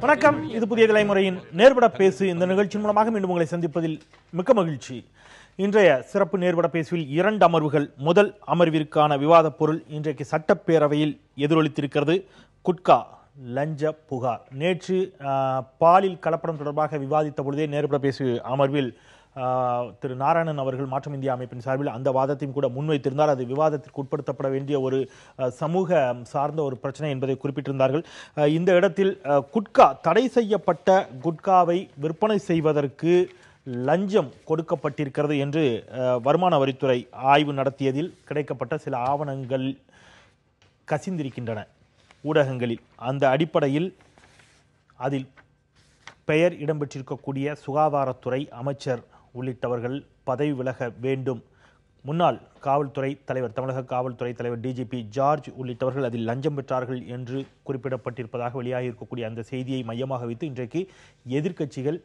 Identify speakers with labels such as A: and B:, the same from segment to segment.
A: வணக்கம். இது புதிய தலைமுறையின் நேர்பட பேசு. இந்த நிகழ்ச்சியின் மூலமாக மீண்டும் உங்களை சந்திப்பதில் மிக்க மகிழ்ச்சி. இன்றைய சிறப்பு நேர்பட பேசுவில் 2 அமர்வுகள். முதல் அமர்விற்கான விவாத பொருள் இன்றைக்கு சட்டப்பேரவையில் எதிரொலித்திருக்கிறது. குட்கா லஞ்ச புகார். நேற்று பாலில் கலப்படம் தொடர்பாக விவாதித்த பொழுதே நேர்பட பேசு அமர்வில் திரு நாராயணன் அவர்கள் மாற்றம் இந்தியா அமைப்பின் சார்பில் அந்த வாதத்தையும் கூட முன்வைத்திருந்தார். அது விவாதத்திற்கு உட்படுத்தப்பட வேண்டிய ஒரு சமூக சார்ந்த ஒரு பிரச்சனை என்பதை குறிப்பிட்டிருந்தார்கள். இந்த இடத்தில் குட்கா, தடை செய்யப்பட்ட குட்காவை விற்பனை செய்வதற்கு லஞ்சம் கொடுக்கப்பட்டிருக்கிறது என்று வருமான வரித்துறை ஆய்வு நடத்தியதில் கிடைக்கப்பட்ட சில ஆவணங்கள் கசிந்திருக்கின்றன ஊடகங்களில். அந்த அடிப்படையில் அதில் பெயர் இடம்பெற்றிருக்கக்கூடிய சுகாதாரத்துறை அமைச்சர் உள்ளிட்டவர்கள் பதவி விலக வேண்டும். முன்னாள் காவல்துறை தலைவர், தமிழக காவல்துறை தலைவர் டிஜிபி ஜார்ஜ் உள்ளிட்டவர்கள் அதில் லஞ்சம் பெற்றார்கள் என்று குறிப்பிடப்பட்டிருப்பதாக வெளியாகி இருக்கக்கூடிய அந்த செய்தியை மையமாக வைத்து இன்றைக்கு எதிர்க்கட்சிகள்,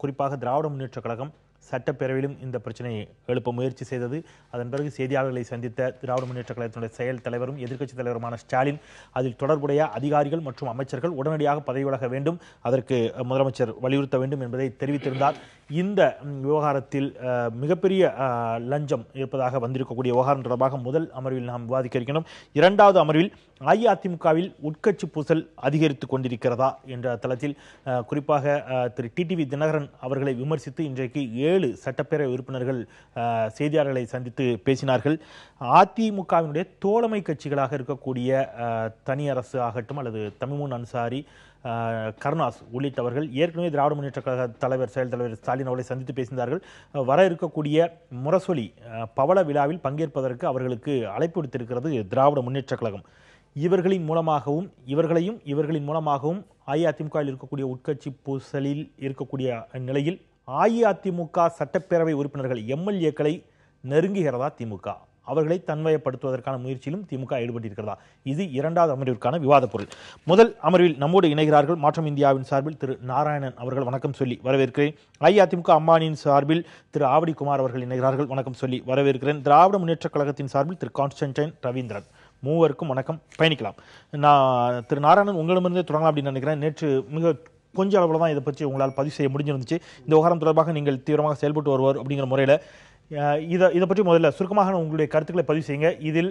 A: குறிப்பாக திராவிட முன்னேற்ற கழகம் சட்டப்பேரவையிலும் இந்த பிரச்சனையை எழுப்ப முயற்சி செய்தது. அதன் பிறகு செய்தியாளர்களை சந்தித்த திராவிட முன்னேற்ற கழகத்தினுடைய செயல் தலைவரும் எதிர்க்கட்சித் தலைவருமான ஸ்டாலின் அதில் தொடர்புடைய அதிகாரிகள் மற்றும் அமைச்சர்கள் உடனடியாக பதவி விலக வேண்டும், அதற்கு முதலமைச்சர் வலியுறுத்த வேண்டும் என்பதை தெரிவித்திருந்தார். இந்த விவகாரத்தில் மிகப்பெரிய லஞ்சம் இருப்பதாக வந்திருக்கக்கூடிய விவகாரம் தொடர்பாக முதல் அமர்வில் நாம் விவாதிக்க இருக்கிறோம். 2வது அமர்வில் அஇஅதிமுகவில் உட்கட்சி பூசல் அதிகரித்துக் கொண்டிருக்கிறதா என்ற தளத்தில் குறிப்பாக திரு டிடிவி தினகரன் அவர்களை விமர்சித்து இன்றைக்கு 7 சட்டப்பேரவை உறுப்பினர்கள் செய்தியாளர்களை சந்தித்து பேசினார்கள். அதிமுகவினுடைய தோழமை கட்சிகளாக இருக்கக்கூடிய தனியரசு ஆகட்டும் அல்லது தமிமுன் அன்சாரி, கருணாஸ் உள்ளிட்டவர்கள் ஏற்கனவே திராவிட முன்னேற்ற கழக தலைவர், செயல் தலைவர் ஸ்டாலின் அவர்களை சந்தித்து பேசினார்கள். வர இருக்கக்கூடிய முரசொலி பவள விழாவில் பங்கேற்பதற்கு அவர்களுக்கு அழைப்பு விடுத்திருக்கிறது திராவிட முன்னேற்ற கழகம். இவர்களின் மூலமாகவும் அஇஅதிமுகவில் இருக்கக்கூடிய உட்கட்சி பூசலில் இருக்கக்கூடிய நிலையில் அஇஅதிமுக சட்டப்பேரவை உறுப்பினர்கள், எம்எல்ஏக்களை நெருங்குகிறதா திமுக? அவர்களை தன்வயப்படுத்துவதற்கான முயற்சியிலும் திமுக ஈடுபட்டிருக்கிறதா? இது 2வது அமர்விற்கான விவாத பொருள். முதல் அமர்வில் நம்மோடு இணைகிறார்கள் மாற்றம் இந்தியாவின் சார்பில் திரு நாராயணன் அவர்கள். வணக்கம் சொல்லி வரவேற்கிறேன். அஇஅதிமுக அம்பானியின் சார்பில் திரு ஆவடி குமார் அவர்கள் இணைகிறார்கள். வணக்கம் சொல்லி வரவேற்கிறேன். திராவிட முன்னேற்ற கழகத்தின் சார்பில் திரு கான்ஸ்டன்டைன் ரவீந்திரன். மூவருக்கும் வணக்கம். பயணிக்கலாம். நான் திரு நாராயணன் உங்களிடமிருந்தே தொடங்கலாம் அப்படின்னு நினைக்கிறேன். நேற்று மிக கொஞ்சம் அளவில் தான் இதை பற்றி உங்களால் பதிவு செய்ய முடிஞ்சிருந்துச்சு. இந்த விவகாரம் தொடர்பாக நீங்கள் தீவிரமாக செயல்பட்டு வருவார் அப்படிங்கிற முறையில் இதை பற்றி முதல்ல சுருக்கமாக உங்களுடைய கருத்துக்களை பதிவு செய்யுங்க. இதில்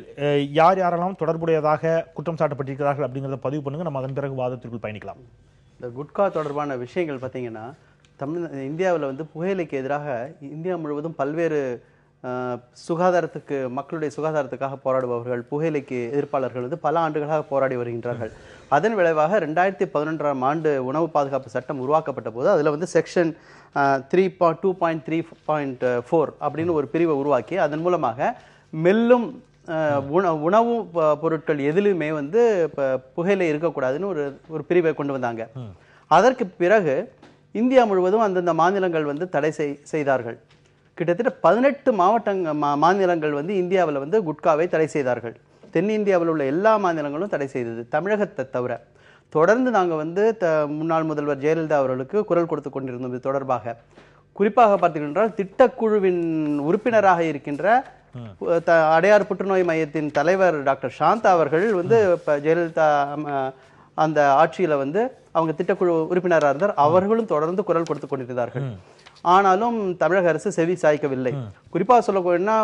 A: யார் யாரெல்லாம் தொடர்புடையதாக குற்றம் சாட்டப்பட்டிருக்கிறார்கள் அப்படிங்கிறத பதிவு பண்ணுங்க. நம்ம அதன் பிறகு வாதத்திற்குள் பயணிக்கலாம்.
B: இந்த குட்கா தொடர்பான விஷயங்கள் பார்த்தீங்கன்னா, இந்தியாவில் புகையிலைக்கு எதிராக இந்தியா முழுவதும் பல்வேறு சுகாதாரத்துக்கு, மக்களுடைய சுகாதாரத்துக்காக போராடுபவர்கள், புகையிலைக்கு எதிர்ப்பாளர்கள் பல ஆண்டுகளாக போராடி வருகின்றார்கள். அதன் விளைவாக 2011ஆம் ஆண்டு உணவு பாதுகாப்பு சட்டம் உருவாக்கப்பட்ட போது அதில் செக்ஷன் 2.3.4 அப்படின்னு ஒரு பிரிவை உருவாக்கி அதன் மூலமாக மெல்லும் உணவு பொருட்கள் எதிலுமே புகையிலை இருக்கக்கூடாதுன்னு ஒரு பிரிவை கொண்டு வந்தாங்க. அதற்கு பிறகு இந்தியா முழுவதும் அந்தந்த மாநிலங்கள் தடை செய்தார்கள். கிட்டத்தட்ட 18 மாநிலங்கள் இந்தியாவில் குட்காவை தடை செய்தார்கள். தென்னிந்தியாவில் உள்ள எல்லா மாநிலங்களும் தடை செய்தது, தமிழகத்தை தவிர. தொடர்ந்து நாங்கள் முன்னாள் முதல்வர் ஜெயலலிதா அவர்களுக்கு குரல் கொடுத்து கொண்டிருந்தோம் இது தொடர்பாக. குறிப்பாக பார்த்தீங்கன்னா, திட்டக்குழுவின் உறுப்பினராக இருக்கின்ற அடையார் புற்றுநோய் மையத்தின் தலைவர் டாக்டர் சாந்தா அவர்கள் ஜெயலலிதா அந்த ஆட்சியில் அவங்க திட்டக்குழு உறுப்பினராக இருந்தார். அவர்களும் தொடர்ந்து குரல் கொடுத்து கொண்டிருந்தார்கள். ஆனாலும் தமிழக அரசு செவி சாய்க்கவில்லை. குறிப்பாக சொல்ல போனா,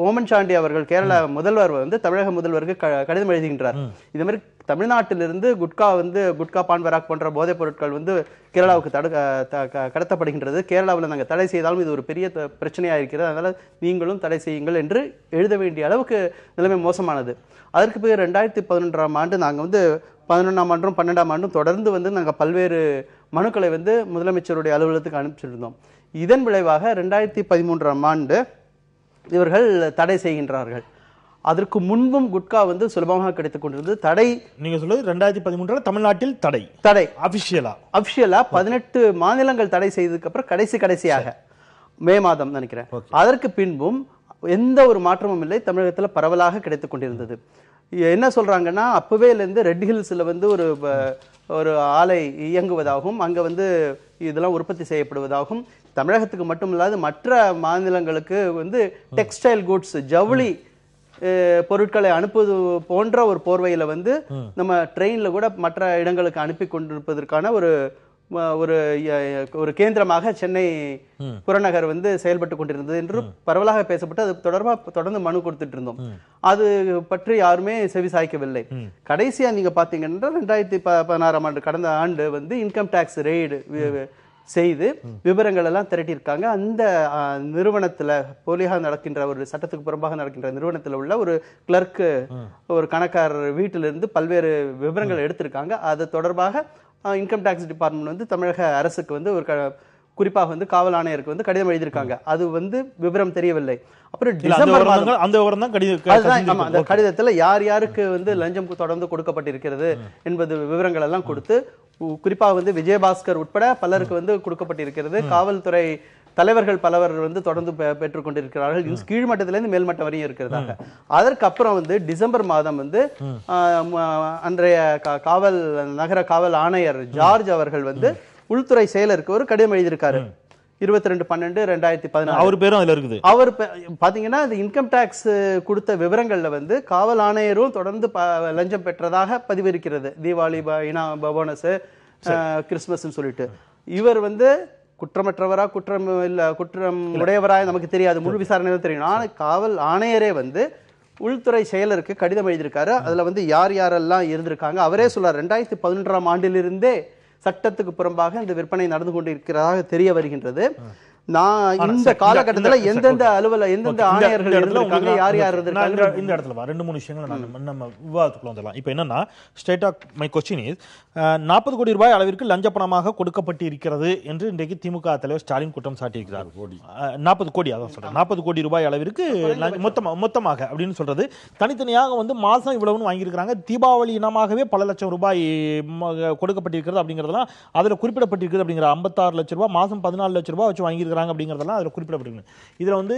B: ஓமன் சாண்டி அவர்கள் கேரள முதல்வர் தமிழக முதல்வருக்கு கடிதம் எழுதுகின்றார். இது மாதிரி தமிழ்நாட்டிலிருந்து குட்கா பான்பராக் போன்ற போதைப் பொருட்கள் கேரளாவுக்கு கடத்தப்படுகின்றது. கேரளாவில் நாங்கள் தடை செய்தாலும் இது ஒரு பெரிய பிரச்சனையாக இருக்கிறது, அதனால நீங்களும் தடை செய்யுங்கள் என்று எழுத வேண்டிய அளவுக்கு நிலைமை மோசமானது. அதற்கு பிறகு 2011ஆம் ஆண்டு நாங்கள் 11ஆம் ஆண்டும் 12ஆம் ஆண்டும் தொடர்ந்து நாங்கள் பல்வேறு மனுக்களை முதலமைச்சருடைய அலுவலகத்துக்கு அனுப்பிச்சிருந்தோம். இதன் விளைவாக 2013ஆம் ஆண்டு இவர்கள் தடை செய்கின்றார்கள். அதற்கு முன்பும் குட்கா சுலபமாக கிடைத்துக் கொண்டிருந்தது. தடை
A: நீங்க சொல்றது 2013 தமிழ்நாட்டில் தடை அபிஷியலா
B: 18 மாநிலங்கள் தடை செய்ததுக்கு அப்புறம் கடைசியாக மே மாதம் நினைக்கிறேன். அதற்கு பின்பும் எந்த ஒரு மாற்றமும் இல்லை, தமிழகத்தில் பரவலாக கிடைத்துக் கொண்டிருந்தது. என்ன சொல்றாங்கன்னா, அப்பவே இருந்து ரெட் ஹில்ஸ்ல ஒரு ஆலை இயங்குவதாகவும் அங்க இதெல்லாம் உற்பத்தி செய்யப்படுவதாகவும், தமிழகத்துக்கு மட்டுமில்லாது மற்ற மாநிலங்களுக்கு டெக்ஸ்டைல் குட்ஸ், ஜவுளி பொருட்களை அனுப்புவது போன்ற ஒரு போர்வையில வந்து நம்ம ட்ரெயின்ல கூட மற்ற இடங்களுக்கு அனுப்பி கொண்டிருப்பதற்கான ஒரு ஒரு கேந்திரமாக சென்னை புறநகர் வந்து செயல்பட்டு கொண்டிருந்தது என்று பரவலாக பேசப்பட்டு அது தொடர்பாக தொடர்ந்து மனு கொடுத்துட்டு இருந்தோம். அது பற்றி யாருமே செவி சாய்க்கவில்லை. கடைசியா நீங்க பாத்தீங்கன்னா 2016ஆம் ஆண்டு கடந்த ஆண்டு வந்து இன்கம் டாக்ஸ் ரெய்டு செய்து விவரங்கள் எல்லாம் திரட்டியிருக்காங்க. அந்த நிறுவனத்துல போலியாக நடக்கின்ற ஒரு சட்டத்துக்கு புறம்பாக நடக்கின்ற நிறுவனத்துல உள்ள ஒரு கிளர்க்கு ஒரு கணக்காரர் வீட்டிலிருந்து பல்வேறு விவரங்கள் எடுத்திருக்காங்க. அது தொடர்பாக இன்கம் டாக்ஸ் டிபார்ட்மெண்ட் வந்து தமிழக அரசுக்கு வந்து ஒரு குறிப்பாக வந்து காவல் ஆணையருக்கு வந்து கடிதம் எழுதியிருக்காங்க. அது வந்து விவரம் தெரியவில்லை. அப்புறம் டிசம்பர் மாதம் அந்த கடிதத்துல யார் யாருக்கு வந்து லஞ்சம் தொடர்ந்து கொடுக்கப்பட்டிருக்கிறது என்பது விவரங்கள் எல்லாம் கொடுத்து குறிப்பாக வந்து விஜயபாஸ்கர் உட்பட பலருக்கு வந்து கொடுக்கப்பட்டிருக்கிறது. காவல்துறை தலைவர்கள் பலவர் வந்து தொடர்ந்து பெற்றுக் கொண்டிருக்கிறார்கள். கீழ்மட்டத்திலிருந்து மேல்மட்டம் வரையும் இருக்கிறதாக. அதற்கு அப்புறம் வந்து டிசம்பர் மாதம் வந்து அன்றைய நகர காவல் ஆணையர் ஜார்ஜ் அவர்கள் வந்து உள்துறை செயலருக்கு ஒரு கடிதம் எழுதியிருக்காரு. 22/12/2016
A: அவர் பேரும் அதுல இருக்குது.
B: அவர் பாத்தீங்கன்னா இந்த இன்கம் டாக்ஸ் கொடுத்த விவரங்கள்ல வந்து காவல் ஆணையரும் தொடர்ந்து லஞ்சம் பெற்றதாக பதிவு இருக்கிறது. தீபாவளி போனஸ் கிறிஸ்துமஸ் சொல்லிட்டு இவர் வந்து குற்றமற்றவரா குற்றம் உடையவரா நமக்கு தெரியாது, முழு விசாரணை தெரியும். ஆனா காவல் ஆணையரே வந்து உள்துறை செயலருக்கு கடிதம் எழுதியிருக்காரு. அதுல வந்து யார் யாரெல்லாம் இருந்திருக்காங்க அவரே சொல்றாரு. 2011ஆம் ஆண்டிலிருந்தே சட்டத்துக்கு புறம்பாக இந்த விற்பனை நடந்து கொண்டிருக்கிறதாக தெரிய வருகின்றது. நான் இந்த காலகட்டத்துல எந்தெந்த ஆணையர்கள் இருந்திருக்காங்க, யார் யார் இருந்திருக்காங்க,
A: இந்த இடத்துல 2-3 விஷயங்களை நம்ம விவாதத்துக்குள்ள வந்துடலாம். இப்போ என்னன்னா straight of my question is 40 crore ரூபாய் அளவிற்கு லஞ்ச பணமாக கொடுக்கப்பட்டு இருக்கிறது என்று இன்றைக்கு திமுக தலைவர் ஸ்டாலின் குற்றம் சாட்டியிருக்கிறார். 40 கோடி, அதான் சொல்றேன், 40 கோடி ரூபாய் அளவிற்கு மொத்தமாக அப்படின்னு சொல்றது. தனித்தனியாக வந்து மாசம் இவ்வளவுன்னு வாங்கியிருக்கிறாங்க. தீபாவளி இனமாகவே பல லட்சம் ரூபாய் கொடுக்கப்பட்டிருக்கிறது அப்படிங்கிறதெல்லாம் அதுல குறிப்பிடப்பட்டிருக்கிறது. அப்படிங்கிற 56 லட்சம் ரூபாய் மாசம் 14 லட்சம் ரூபாய் வச்சு வாங்கி அப்படிங்கறதெல்லாம் அதுல குறிப்பிடப்பட்டிருக்கு. இதுல வந்து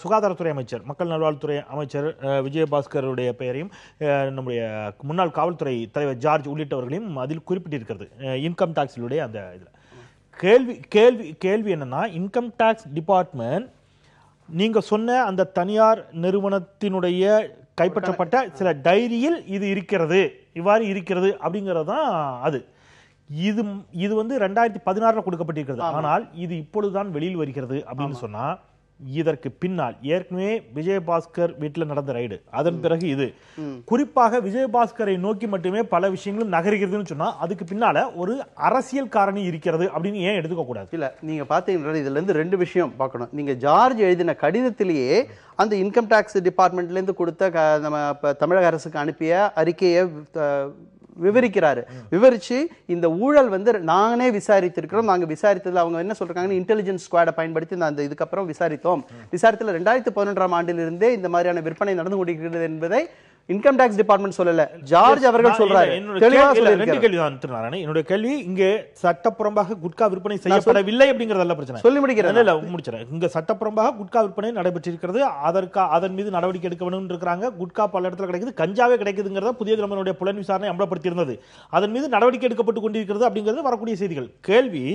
A: சுகாதாரத்துறை அமைச்சர், மக்கள் நல்வாழ்வுத்துறை அமைச்சர் விஜயபாஸ்கருடைய பெயரையும் நம்முடைய முன்னாள் காவல்துறை தலைவர் ஜார்ஜ் உள்ளிட்டவர்களையும் அதில் குறிப்பிட்டிருக்கிறது இன்கம் டாக்ஸிலுடைய அந்த இதுல. கேள்வி என்னன்னா, இன்கம் டாக்ஸ் டிபார்ட்மெண்ட் நீங்க சொன்ன அந்த தனியார் நிறுவனத்தினுடைய கைப்பற்றப்பட்ட சில டைரியில் இது இருக்கிறது, இவ்வாறு இருக்கிறது அப்படிங்கிறது தான் அது. இது வந்து 2016 கொடுக்கப்பட்டிருக்கிறது. ஆனால் இது இப்பொழுதுதான் வெளியில் வருகிறது அப்படின்னு சொன்னா இதற்கு பின்னால் ஏற்கனவே விஜயபாஸ்கர் வீட்டில் நடந்த ரைடு, அதன் பிறகு இது குறிப்பாக விஜயபாஸ்கரை நோக்கி மட்டுமே பல விஷயங்களும் நகர்கிறதுன்னு சொன்னா அதுக்கு பின்னால ஒரு அரசியல் காரணி இருக்கிறது அப்படின்னு ஏன் எடுத்துக்க கூடாது?
B: இல்ல, நீங்க பாத்தீங்கன்னா இதுல இருந்து 2 விஷயம் பார்க்கணும். நீங்க ஜார்ஜ் எழுதின கடிதத்திலேயே அந்த இன்கம் டாக்ஸ் டிபார்ட்மெண்ட்ல இருந்து கொடுத்த நம்ம தமிழக அரசுக்கு அனுப்பிய அறிக்கையை விவரிக்கிறாரு. விவரிச்சு இந்த ஊழல் வந்து நானே விசாரித்திருக்கிறோம், நாங்க விசாரித்தது அவங்க என்ன சொல்றாங்க, இன்டெலிஜென்ஸ் ஸ்குவாடை பயன்படுத்தி அந்த இதுக்கப்புறம் விசாரித்தோம். விசாரித்துல 2011ஆம் ஆண்டிலிருந்தே இந்த மாதிரியான விற்பனை நடந்து கொண்டிருக்கிறது என்பதை இன்கம் டாக்ஸ் டிபார்ட்மெண்ட் சொல்லல, ஜார்ஜ் அவர்கள் சொல்றாரு.
A: என்னுடைய கேள்வி இங்கே சட்டப்புறம்பாக குட்கா விற்பனை செய்யப்படவில்லை அப்படிங்கறதல்ல பிரச்சனை.
B: சொல்லி முடிக்கிறேன்.
A: இங்க சட்டப்புறம்பாக குட்கா விற்பனை நடைபெற்றிருக்கிறது. அதன் மீது நடவடிக்கை எடுக்க வேண்டும் இருக்கிறாங்க. குட்கா பல இடத்துல கிடைக்குது, கஞ்சாவே கிடைக்குதுங்கிறத புதிய தலைமுறையுடைய புலன் விசாரணை அம்பலப்படுத்தியிருந்தது. அதன் மீது நடவடிக்கை எடுக்கப்பட்டு கொண்டிருக்கிறது அப்படிங்கிறது வரக்கூடிய செய்திகள். கேள்வி,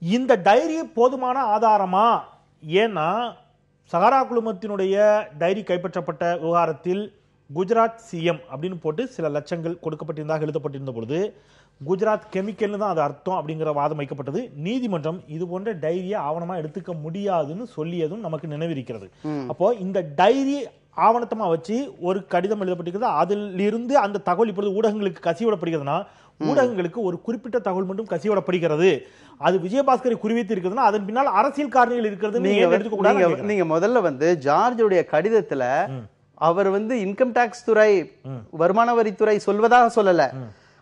A: இந்த டைரி போதுமான ஆதாரமா? ஏன்னா சஹாரா குழுமத்தினுடைய டைரி கைப்பற்றப்பட்ட விவகாரத்தில் குஜராத் சிஎம் அப்படின்னு போட்டு சில லட்சங்கள் கொடுக்கப்பட்டிருந்தாக எழுதப்பட்டிருந்த பொழுது குஜராத் கெமிக்கல்னு தான் அது அர்த்தம் அப்படிங்கிற வாதம் வைக்கப்பட்டது. நீதிமன்றம் இது போன்ற டைரியை ஆவணமா எடுத்துக்க முடியாதுன்னு சொல்லியதும் நமக்கு நினைவிருக்கிறது. அப்போ இந்த டைரி ஆவணத்தமா வச்சு ஒரு கடிதம் எழுதப்பட்டிருக்கிறது. அதிலிருந்து அந்த தகவல் இப்பொழுது ஊடகங்களுக்கு கசிவிடப்படுகிறதுனா ஊடகங்களுக்கு ஒரு குறிப்பிட்ட தகவல் மட்டும் கசிவிடப்படுகிறது. அது விஜயபாஸ்கரை குறிவைத்து இருக்கிறதுனா அதன் பின்னால் அரசியல் காரணிகள் இருக்கிறது.
B: நீங்க முதல்ல வந்து ஜார்ஜுடைய கடிதத்துல அவர் வந்து இன்கம் டாக்ஸ் துறை, வருமான வரித்துறை சொல்வதாக சொல்லல.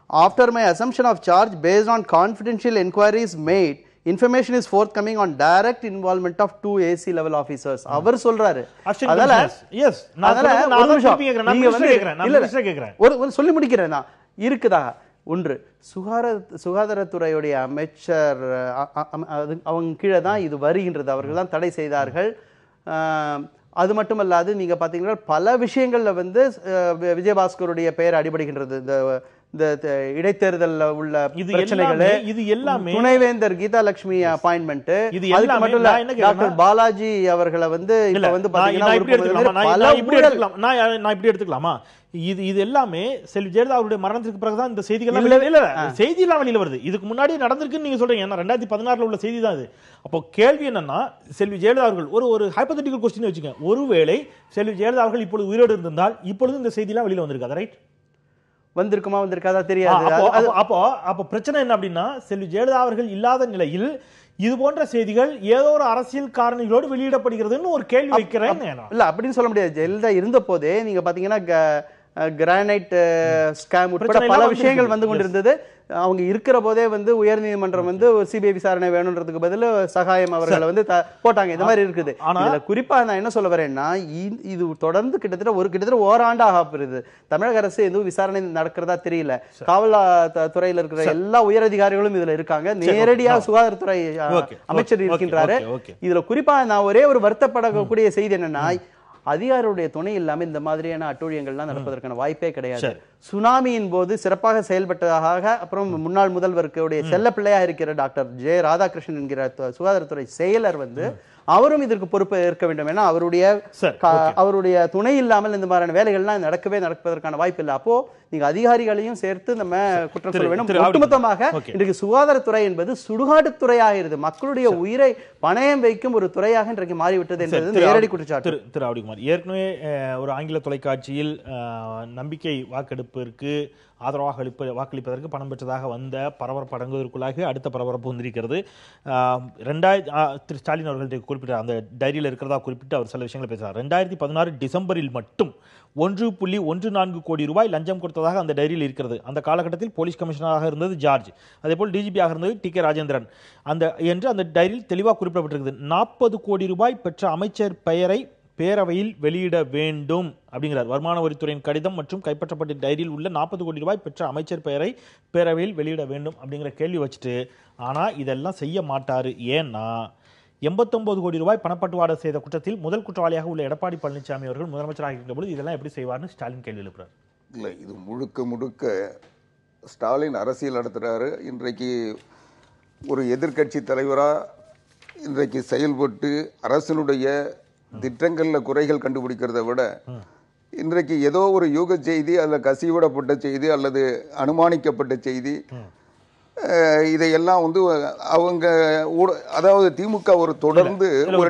B: After my assumption of charge based on confidential enquiries made information is forthcoming on direct involvement of 2 AC level officers. அவர் சொல்றாரு. அதனால எஸ் நான் சொல்லி முடிக்கிறேன். நான் இருக்குதா ஒன்று, சுகாதாரத்துறையுடைய அமைச்சர் அவங்க கீழே தான் இது வருகின்றது. அவர்கள் தான் தடை செய்தார்கள். அது மட்டுமல்லாது நீங்க பாத்தீங்கன்னா பல விஷயங்கள்ல வந்து விஜயபாஸ்கருடைய பெயர் அடிபடுகின்றது. இந்த இந்த இடைத்தேர்தல்ல உள்ள
A: இது
B: பிரச்சனைகள்,
A: இது எல்லாமே
B: துணைவேந்தர் கீதா லட்சுமி அப்பாயின்மெண்ட்,
A: இது
B: அதுக்கு
A: எல்லாமே
B: மட்டும் இல்ல டாக்டர் பாலாஜி அவர்களை வந்து இப்ப வந்து பாத்தீங்கன்னா
A: நான் இப்படி எடுத்துக்கலாமா? இது எல்லாமே செல்வி ஜெயலலிதா அவருடைய மரணத்துக்கு பிறகுதான் இந்த செய்திகள் செய்தியெல்லாம் வெளியில வருது. இதுக்கு முன்னாடி நடந்திருக்குன்னு நீங்க சொல்றீங்க. 2016 உள்ள செய்தி தான் இது. அப்போ கேள்வி என்னன்னா, செல்வி ஜெயலலிதா அவர்கள் ஒரு ஹைபோதெட்டிக்கல் கொஸ்டின் வச்சுக்கோங்க, ஒருவேளை செல்வி ஜெயலலிதா அவர்கள் இப்பொழுது உயிரோடு இருந்திருந்தால் இப்பொழுது இந்த செய்தியெல்லாம் வெளியில வந்திருக்காது, ரைட்?
B: வந்திருக்குமா வந்திருக்காதா தெரியாது.
A: அப்போ பிரச்சனை என்ன அப்படின்னா, செல்வி ஜெயலலிதா அவர்கள் இல்லாத நிலையில் இது போன்ற செய்திகள் ஏதோ ஒரு அரசியல் காரணிகளோடு வெளியிடப்படுகிறதுன்னு ஒரு கேள்வி வைக்கிறேன்.
B: இல்ல அப்படின்னு சொல்ல முடியாது. ஜெயலலிதா இருந்த போதே நீங்க பாத்தீங்கன்னா கிரானைட் ஸ்கேம் உட்பட பல விஷயங்கள் வந்து கொண்டிருந்தது. அவங்க இருக்கிற போதே வந்து உயர்நீதிமன்றம் வந்து சிபிஐ விசாரணை வேணும்ன்றதுக்கு பதில் சகாயம் அவர்களை வந்து போட்டாங்க. இந்த மாதிரி இருக்குது. இதுல குறிப்பா நான் என்ன சொல்ல வரேன்னா, இது தொடர்ந்து கிட்டத்தட்ட ஓராண்டு ஆகப்படுது. தமிழக அரசு எதுவும் விசாரணை நடக்கிறதா தெரியல. காவல் துறையில இருக்கிற எல்லா உயரதிகாரிகளும் இதுல இருக்காங்க. நேரடியா சுகாதாரத்துறை அமைச்சர் இருக்கின்றாரு. இதுல குறிப்பா நான் ஒரே ஒரு வருத்தப்படக்கூடிய செய்தி என்னன்னா, அதிகாரியுடைய துணை இல்லாம இந்த மாதிரியான அட்டூழியங்கள்லாம் நடப்பதற்கான வாய்ப்பே கிடையாது. சுனாமியின் போது சிறப்பாக செயல்பட்டதாக அப்புறம் முன்னாள் முதல்வருடைய செல்ல பிள்ளையா இருக்கிற டாக்டர் ஜே ராதாகிருஷ்ணன் என்கிற சுகாதாரத்துறை செயலர் வந்து அவரும் இதற்கு பொறுப்பு ஏற்க வேண்டும். ஏன்னா அவருடைய துணை இல்லாமல் இந்த மாதிரியான வேலைகள்லாம் நடப்பதற்கான வாய்ப்பு இல்லை. அப்போ நீங்க அதிகாரிகளையும் சேர்த்து நம்ம குற்றம் சொல்ல வேண்டும். ஒட்டுமொத்தமாக இன்றைக்கு சுகாதாரத்துறை என்பது சுடுகாட்டுத்துறையாகிறது. மக்களுடைய உயிரை பணயம் வைக்கும் ஒரு துறையாக இன்றைக்கு மாறிவிட்டது என்பது நேரடி குற்றச்சாட்டு.
A: திரு ஆவடிக்குமார், ஏற்கனவே ஒரு ஆங்கில தொலைக்காட்சியில் நம்பிக்கை வாக்கெடுப்பிற்கு ஆதரவாக வாக்களிப்பதற்கு பணம் பெற்றதாக வந்த பரபரப்பு அடங்குவதற்குள்ளாக அடுத்த பரபரப்பு வந்திருக்கிறது. திரு ஸ்டாலின் அவர்கள் குறிப்பிட்ட அந்த டைரியில் இருக்கிறதா குறிப்பிட்டு அவர் சில விஷயங்களை பேசுகிறார். 2016 டிசம்பரில் மட்டும் 1.14 கோடி ரூபாய் லஞ்சம் கொடுத்ததாக அந்த டைரியில் இருக்கிறது. அந்த காலகட்டத்தில் போலீஸ் கமிஷனராக இருந்தது ஜார்ஜ், அதேபோல் டிஜிபியாக இருந்தது டி.கே. ராஜேந்திரன் என்று அந்த டைரியில் தெளிவாக குறிப்பிடப்பட்டிருக்கிறது. 40 கோடி ரூபாய் பெற்ற அமைச்சர் பெயரை பேரவையில் வெளியிட வேண்டும் அப்படிங்கிறார். வருமான வரித்துறையின் கடிதம் மற்றும் கைப்பற்றப்பட்ட டைரியில் உள்ள 40 கோடி ரூபாய் பெற்ற அமைச்சர் பெயரை பேரவையில் வெளியிட வேண்டும் அப்படிங்கிற கேள்வி வச்சுட்டு, ஆனால் இதெல்லாம் செய்ய மாட்டாரு. ஏன்னா 89 கோடி ரூபாய் பணப்பட்டுவாடா செய்த குற்றத்தில் முதல் குற்றவாளியாக உள்ள எடப்பாடி பழனிசாமி அவர்கள் முதலமைச்சராக இருக்கிற பொழுது இதெல்லாம் எப்படி செய்வார்னு ஸ்டாலின் கேள்வி எழுப்புறாரு.
C: இல்லை, இது முழுக்க ஸ்டாலின் அரசியல் நடத்துறாரு. இன்றைக்கு ஒரு எதிர்கட்சி தலைவராக இன்றைக்கு செயல்பட்டு அரசினுடைய திட்டங்கள்ல குறைகள் கண்டுபிடிக்கிறத விட இன்றைக்கு ஏதோ ஒரு யூக செய்தி அல்லது கசிவிடப்பட்ட செய்தி அல்லது அனுமானிக்கப்பட்ட செய்தி, இதையெல்லாம் வந்து அவங்க அதாவது திமுக ஒரு தொடர்ந்து ஒரு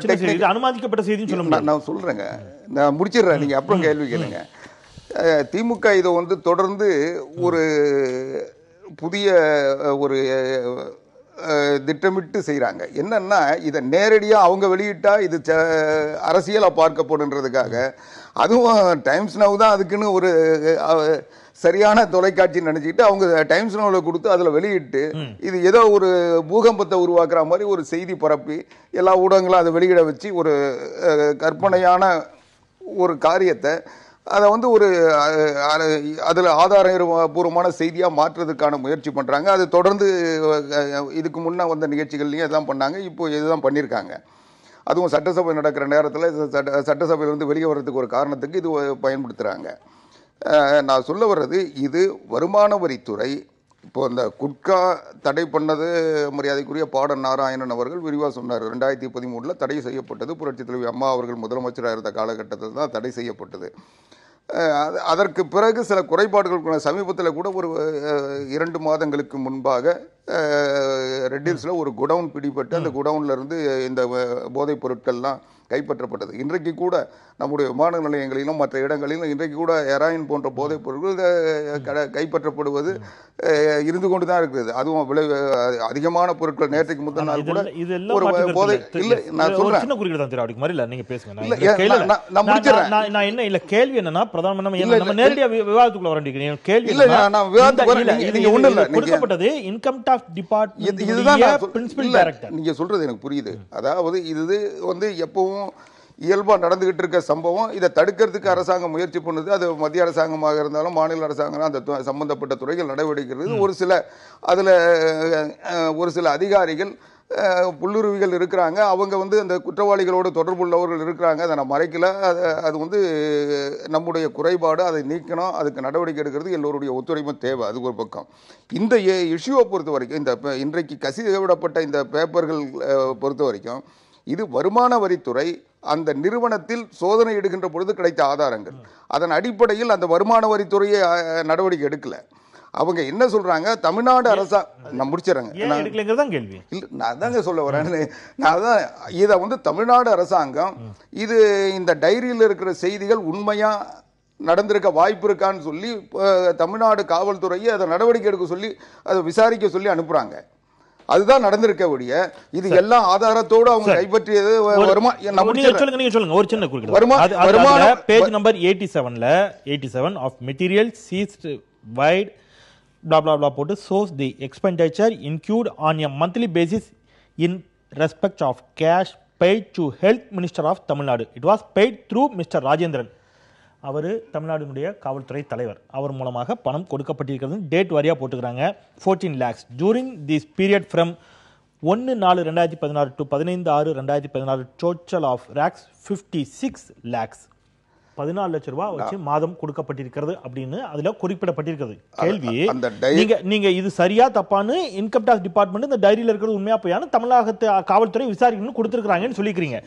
A: அனுமதிக்கப்பட்ட செய்தி
C: நான் சொல்றேங்க, நான் முடிச்சிடுறேன், நீங்க அப்புறம் கேள்வி கேளுங்க. திமுக இதை வந்து தொடர்ந்து ஒரு புதிய ஒரு திட்டமிட்டு செய்யறாங்க. என்னன்னா, இதை நேரடியா அவங்க வெளியிட்டா இது அரசியலா பார்க்கப்படுன்றதுக்காக, அதுவும் டைம்ஸ் நவ் தான் அதுக்குன்னு ஒரு சரியான தொலைக்காட்சி நினைச்சிட்டு அவங்க டைம்ஸ் நவ்ல கொடுத்து அதுல வெளியிட்டு இது ஏதோ ஒரு பூகம்பத்தை உருவாக்குற மாதிரி ஒரு செய்தி பரப்பி எல்லா ஊடகங்களும் அதை வெளியிட வச்சு ஒரு கற்பனையான ஒரு காரியத்தை அதை வந்து ஒரு அதில் ஆதாரபூர்வமான செய்தியாக மாற்றுறதுக்கான முயற்சி பண்ணுறாங்க. அது தொடர்ந்து இதுக்கு முன்னே வந்த நிகழ்ச்சிகள்லையும் இதான் பண்ணாங்க, இப்போ இதுதான் பண்ணியிருக்காங்க. அதுவும் சட்டசபை நடக்கிற நேரத்தில் சட்டசபையிலிருந்து வெளியே வர்றதுக்கு ஒரு காரணத்துக்கு இது பயன்படுத்துகிறாங்க. நான் சொல்ல வர்றது, இது வருமான வரித்துறை இப்போ இந்த குட்கா தடை பண்ணது மரியாதைக்குரிய பாடன் நாராயணன் அவர்கள் விரிவாக சொன்னார். 2013 தடை செய்யப்பட்டது. புரட்சித் தலைவி அம்மா அவர்கள் முதலமைச்சராக இருந்த காலகட்டத்தில் தான் தடை செய்யப்பட்டது. அதற்கு பிறகு சில குறைபாடுகள் சமீபத்தில் கூட ஒரு 2 மாதங்களுக்கு முன்பாக ரெட் ஹில்ஸில் ஒரு குடவுன் பிடிபட்டு அந்த குடவுன்ல இருந்து இந்த போதைப் பொருட்கள்லாம் கைப்பற்றப்பட்டது. இன்றைக்கு கூட நம்முடைய விமான நிலையங்களிலும் மற்ற இடங்களிலும் இன்றைக்கு கூட ஹெராயின் போன்ற போதைப் பொருட்கள் கைப்பற்றப்படுவது இருந்து கொண்டு தான் இருக்குது. அதுவும் விலை அதிகமான பொருட்கள் நேற்றைக்கு முதல் நாள் கூட ஒரு போதை இல்லை. நான் சொல்றேன்,
A: நான் என்ன இல்ல கேள்வி என்னன்னா, பிரதான நேரடியாக விவாதத்துக்குள்ள வரேன். கேள்வி இல்ல,
C: நான் விவாதத்துக்கு நீங்க ஒண்ணு இல்ல,
A: கொடுக்கப்பட்டது இன்கம் டாக்ஸ் டிபார்ட்மெண்ட்.
C: இதுதான் பிரின்சிபல் டைரக்டர். நீங்க சொல்றது எனக்கு புரியுது. அதாவது இது வந்து எப்பவும் இயல்பா நடந்துகிட்டு இருக்க சம்பவம். இதை தடுக்கிறதுக்கு அரசாங்கம் முயற்சி பண்ணுது. அது மத்திய அரசாங்கமாக இருந்தாலும் மாநில அரசாங்கம் அந்த சம்பந்தப்பட்ட துறைகள் நடவடிக்கை. ஒரு சில அதில் ஒரு சில அதிகாரிகள் புல்லுருவிகள் இருக்கிறாங்க, அவங்க வந்து அந்த குற்றவாளிகளோடு தொடர்புள்ளவர்கள் இருக்கிறாங்க, அதை நான் மறைக்கல. அது வந்து நம்முடைய குறைபாடு, அதை நீக்கணும், அதுக்கு நடவடிக்கை எடுக்கிறது எல்லோருடைய ஒத்துழைப்பும் தேவை. அது ஒரு பக்கம். இந்த இஷ்யூவை பொறுத்த வரைக்கும், இந்த இன்றைக்கு கசிவிடப்பட்ட இந்த பேப்பர்கள் பொறுத்த வரைக்கும், இது வருமான வரித்துறை அந்த நிறுவனத்தில் சோதனை எடுக்கின்ற பொழுது கிடைத்த ஆதாரங்கள். அதன் அடிப்படையில் அந்த வருமான வரித்துறையை நடவடிக்கை எடுக்கல. அவங்க என்ன சொல்றாங்க, தமிழ்நாடு நான் முடிச்சிடறேங்க,
A: கேள்வி
C: இல்ல, நான் தாங்க சொல்ல வரேன். நான் தான் இதை வந்து தமிழ்நாடு அரசாங்கம் இது இந்த டைரியில் இருக்கிற செய்திகள் உண்மையா நடந்திருக்க வாய்ப்பு இருக்கான்னு சொல்லி தமிழ்நாடு காவல்துறையை அதை நடவடிக்கை எடுக்க சொல்லி அதை விசாரிக்க சொல்லி அனுப்புறாங்க. அதுதான் நடந்திருக்க ஒழிய இது எல்லாம் ஆதாரத்தோடு அவங்க கைப்பற்றியது
A: page number 87 of material seized wide blah blah blah போட்டு shows the expenditure incurred on a monthly basis in respect of cash paid to Health Minister of Tamil Nadu. It was paid through Mr. Rajendran. அவர் தமிழ்நாடுடைய காவல்துறை தலைவர், அவர் மூலமாக பணம் கொடுக்கப்பட்டிருக்கிறது. Date வாரியா போட்டுக்கிறாங்க. 14 lakhs during this period from 1/4/2016 to 15/6/2016 total of racks 56 lakhs. 14 லட்சம் ரூபாய் வச்சு மாதம் கொடுக்கப்பட்டிருக்கிறது அப்படின்னு அதுல குறிப்பிடப்பட்டிருக்கிறது. கேள்வி, நீங்க இது சரியா தப்பான்னு இன்கம் டாக்ஸ் டிபார்ட்மெண்ட் இந்த டைரியில இருக்கிறது உண்மையா போயான்னு தமிழகத்தை காவல்துறை விசாரிக்கணும்னு கொடுத்திருக்காங்கன்னு சொல்லிக்கிறீங்க.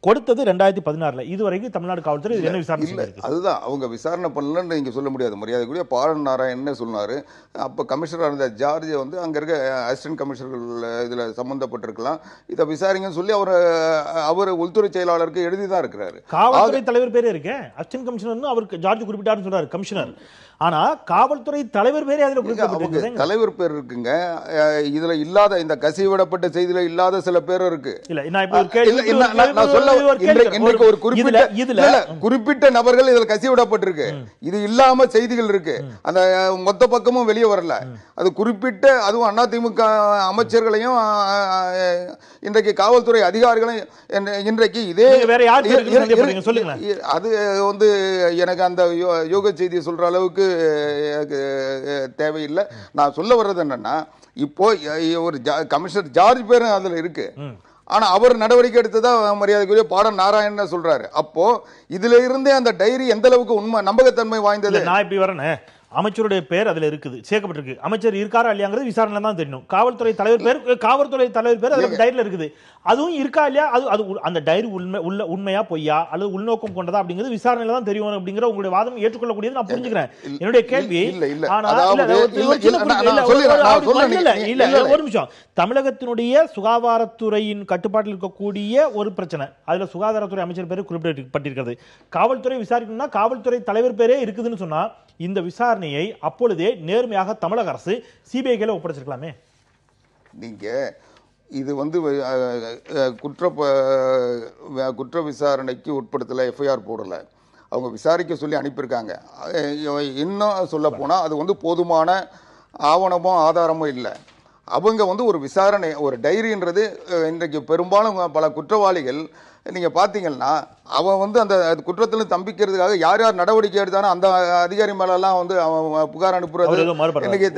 A: கொடுத்தது 2016. இதுவரைக்கும் தமிழ்நாடு காவல்துறை என்ன விசாரணை இல்லை.
C: அதுதான் அவங்க விசாரணை பண்ணலன்னு நீங்க சொல்ல முடியாது. மரியாதைக்குரிய பாரன் நாராயண் என்ன சொன்னாரு, அப்ப கமிஷனராக இருந்த ஜார்ஜ் வந்து அங்க இருக்க அசிஸ்டன்ட் கமிஷனர்கள் இதுல சம்பந்தப்பட்டிருக்கலாம், இதை விசாரிங்கன்னு சொல்லி அவர் உள்துறை செயலாளருக்கு எழுதிதான் இருக்கிறாரு.
A: காவல்துறை தலைவர் பேரே இருக்கு, அசிஸ்டன்ட் கமிஷனர் அவருக்கு ஜார்ஜ் குறிப்பிட்டாருன்னு சொல்றாரு கமிஷனர். ஆனா காவல்துறை தலைவர் பேரே அதுல குறிப்பிட்டிருக்கு.
C: தலைவர் பேர் இருக்குங்க, இதுல இல்லாத இந்த கசிவிடப்பட்ட செய்தியில இல்லாத சில பேர் இருக்கு. ஒரு குறிப்பிட்ட நபர்கள் இதில் கசிவிடப்பட்டிருக்கு, இது இல்லாம செய்திகள் இருக்கு, அந்த மொத்த பக்கமும் வெளியே வரல. அது குறிப்பிட்ட, அதுவும் அதிமுக அமைச்சர்களையும் இன்றைக்கு காவல்துறை அதிகாரிகளையும் இன்றைக்கு இதே அது வந்து எனக்கு அந்த யோக செய்தியை சொல்ற அளவுக்கு தேவையில்லை. நான் சொல்ல வர்றது என்னன்னா, இப்போ ஒரு கமிஷனர் ஜார்ஜ் பேரும் அதுல இருக்கு, ஆனா அவர் நடவடிக்கை எடுத்ததா மரியாதைக்குரிய பாடம் நாராயணன் சொல்றாரு. அப்போ இதுல இருந்தே அந்த டைரி எந்த அளவுக்கு உண்மை நம்பகத்தன்மை வாய்ந்தது.
A: நான் இப்படி வரேன், அமைச்சருடைய பேர் அதுல இருக்குது, சேர்க்கப்பட்டிருக்கு. அமைச்சர் இருக்காரா இல்லையாங்கிறது விசாரணை தான் தெரியும். காவல்துறை தலைவர் பேர் அதுல டைரியில இருக்குது, அதுவும் இருக்கா இல்லையா, அது அந்த டைரி உண்மையா பொய்யா அல்லது உள்நோக்கம் கொண்டதா அப்படிங்கிறது விசாரணையில தான் தெரியும் அப்படிங்கிற உங்களுடைய வாதம் ஏற்றுக்கொள்ளக்கூடியது நான் புரிஞ்சுக்கிறேன். என்னுடைய கேள்வி, ஒரு நிமிஷம், தமிழகத்தினுடைய சுகாதாரத்துறையின் கட்டுப்பாட்டில் இருக்கக்கூடிய ஒரு பிரச்சனை, அதுல சுகாதாரத்துறை அமைச்சர் பேரு குறிப்பிடப்பட்டிருக்கிறது. காவல்துறை விசாரிக்கணும்னா காவல்துறை தலைவர் பேரே இருக்குதுன்னு சொன்னா இந்த விசாரணையை அப்பொழுதே நேர்மையாக தமிழக அரசு சிபிஐ கையில ஒப்படைச்சிருக்கலாமே.
C: நீங்க இது வந்து குற்ற விசாரணைக்கு உட்படுத்தல, எஃப்ஐஆர் போடல, அவங்க விசாரிக்க சொல்லி அனுப்பியிருக்காங்க. இன்னும் சொல்ல போனா அது வந்து போதுமான ஆவணமோ ஆதாரமோ இல்லை. அவங்க வந்து ஒரு விசாரணை, ஒரு டைரின்றது இன்றைக்கு பெரும்பாலும் பல குற்றவாளிகள் நீங்க பாத்தீங்கன்னா அவன் வந்து அந்த குற்றத்துல தப்பிக்கிறதுக்காக யார் யார் நடவடிக்கை எடுத்தானோ அந்த அதிகாரி மேல எல்லாம் வந்து அவன் புகார் அனுப்புறது, இன்னைக்கு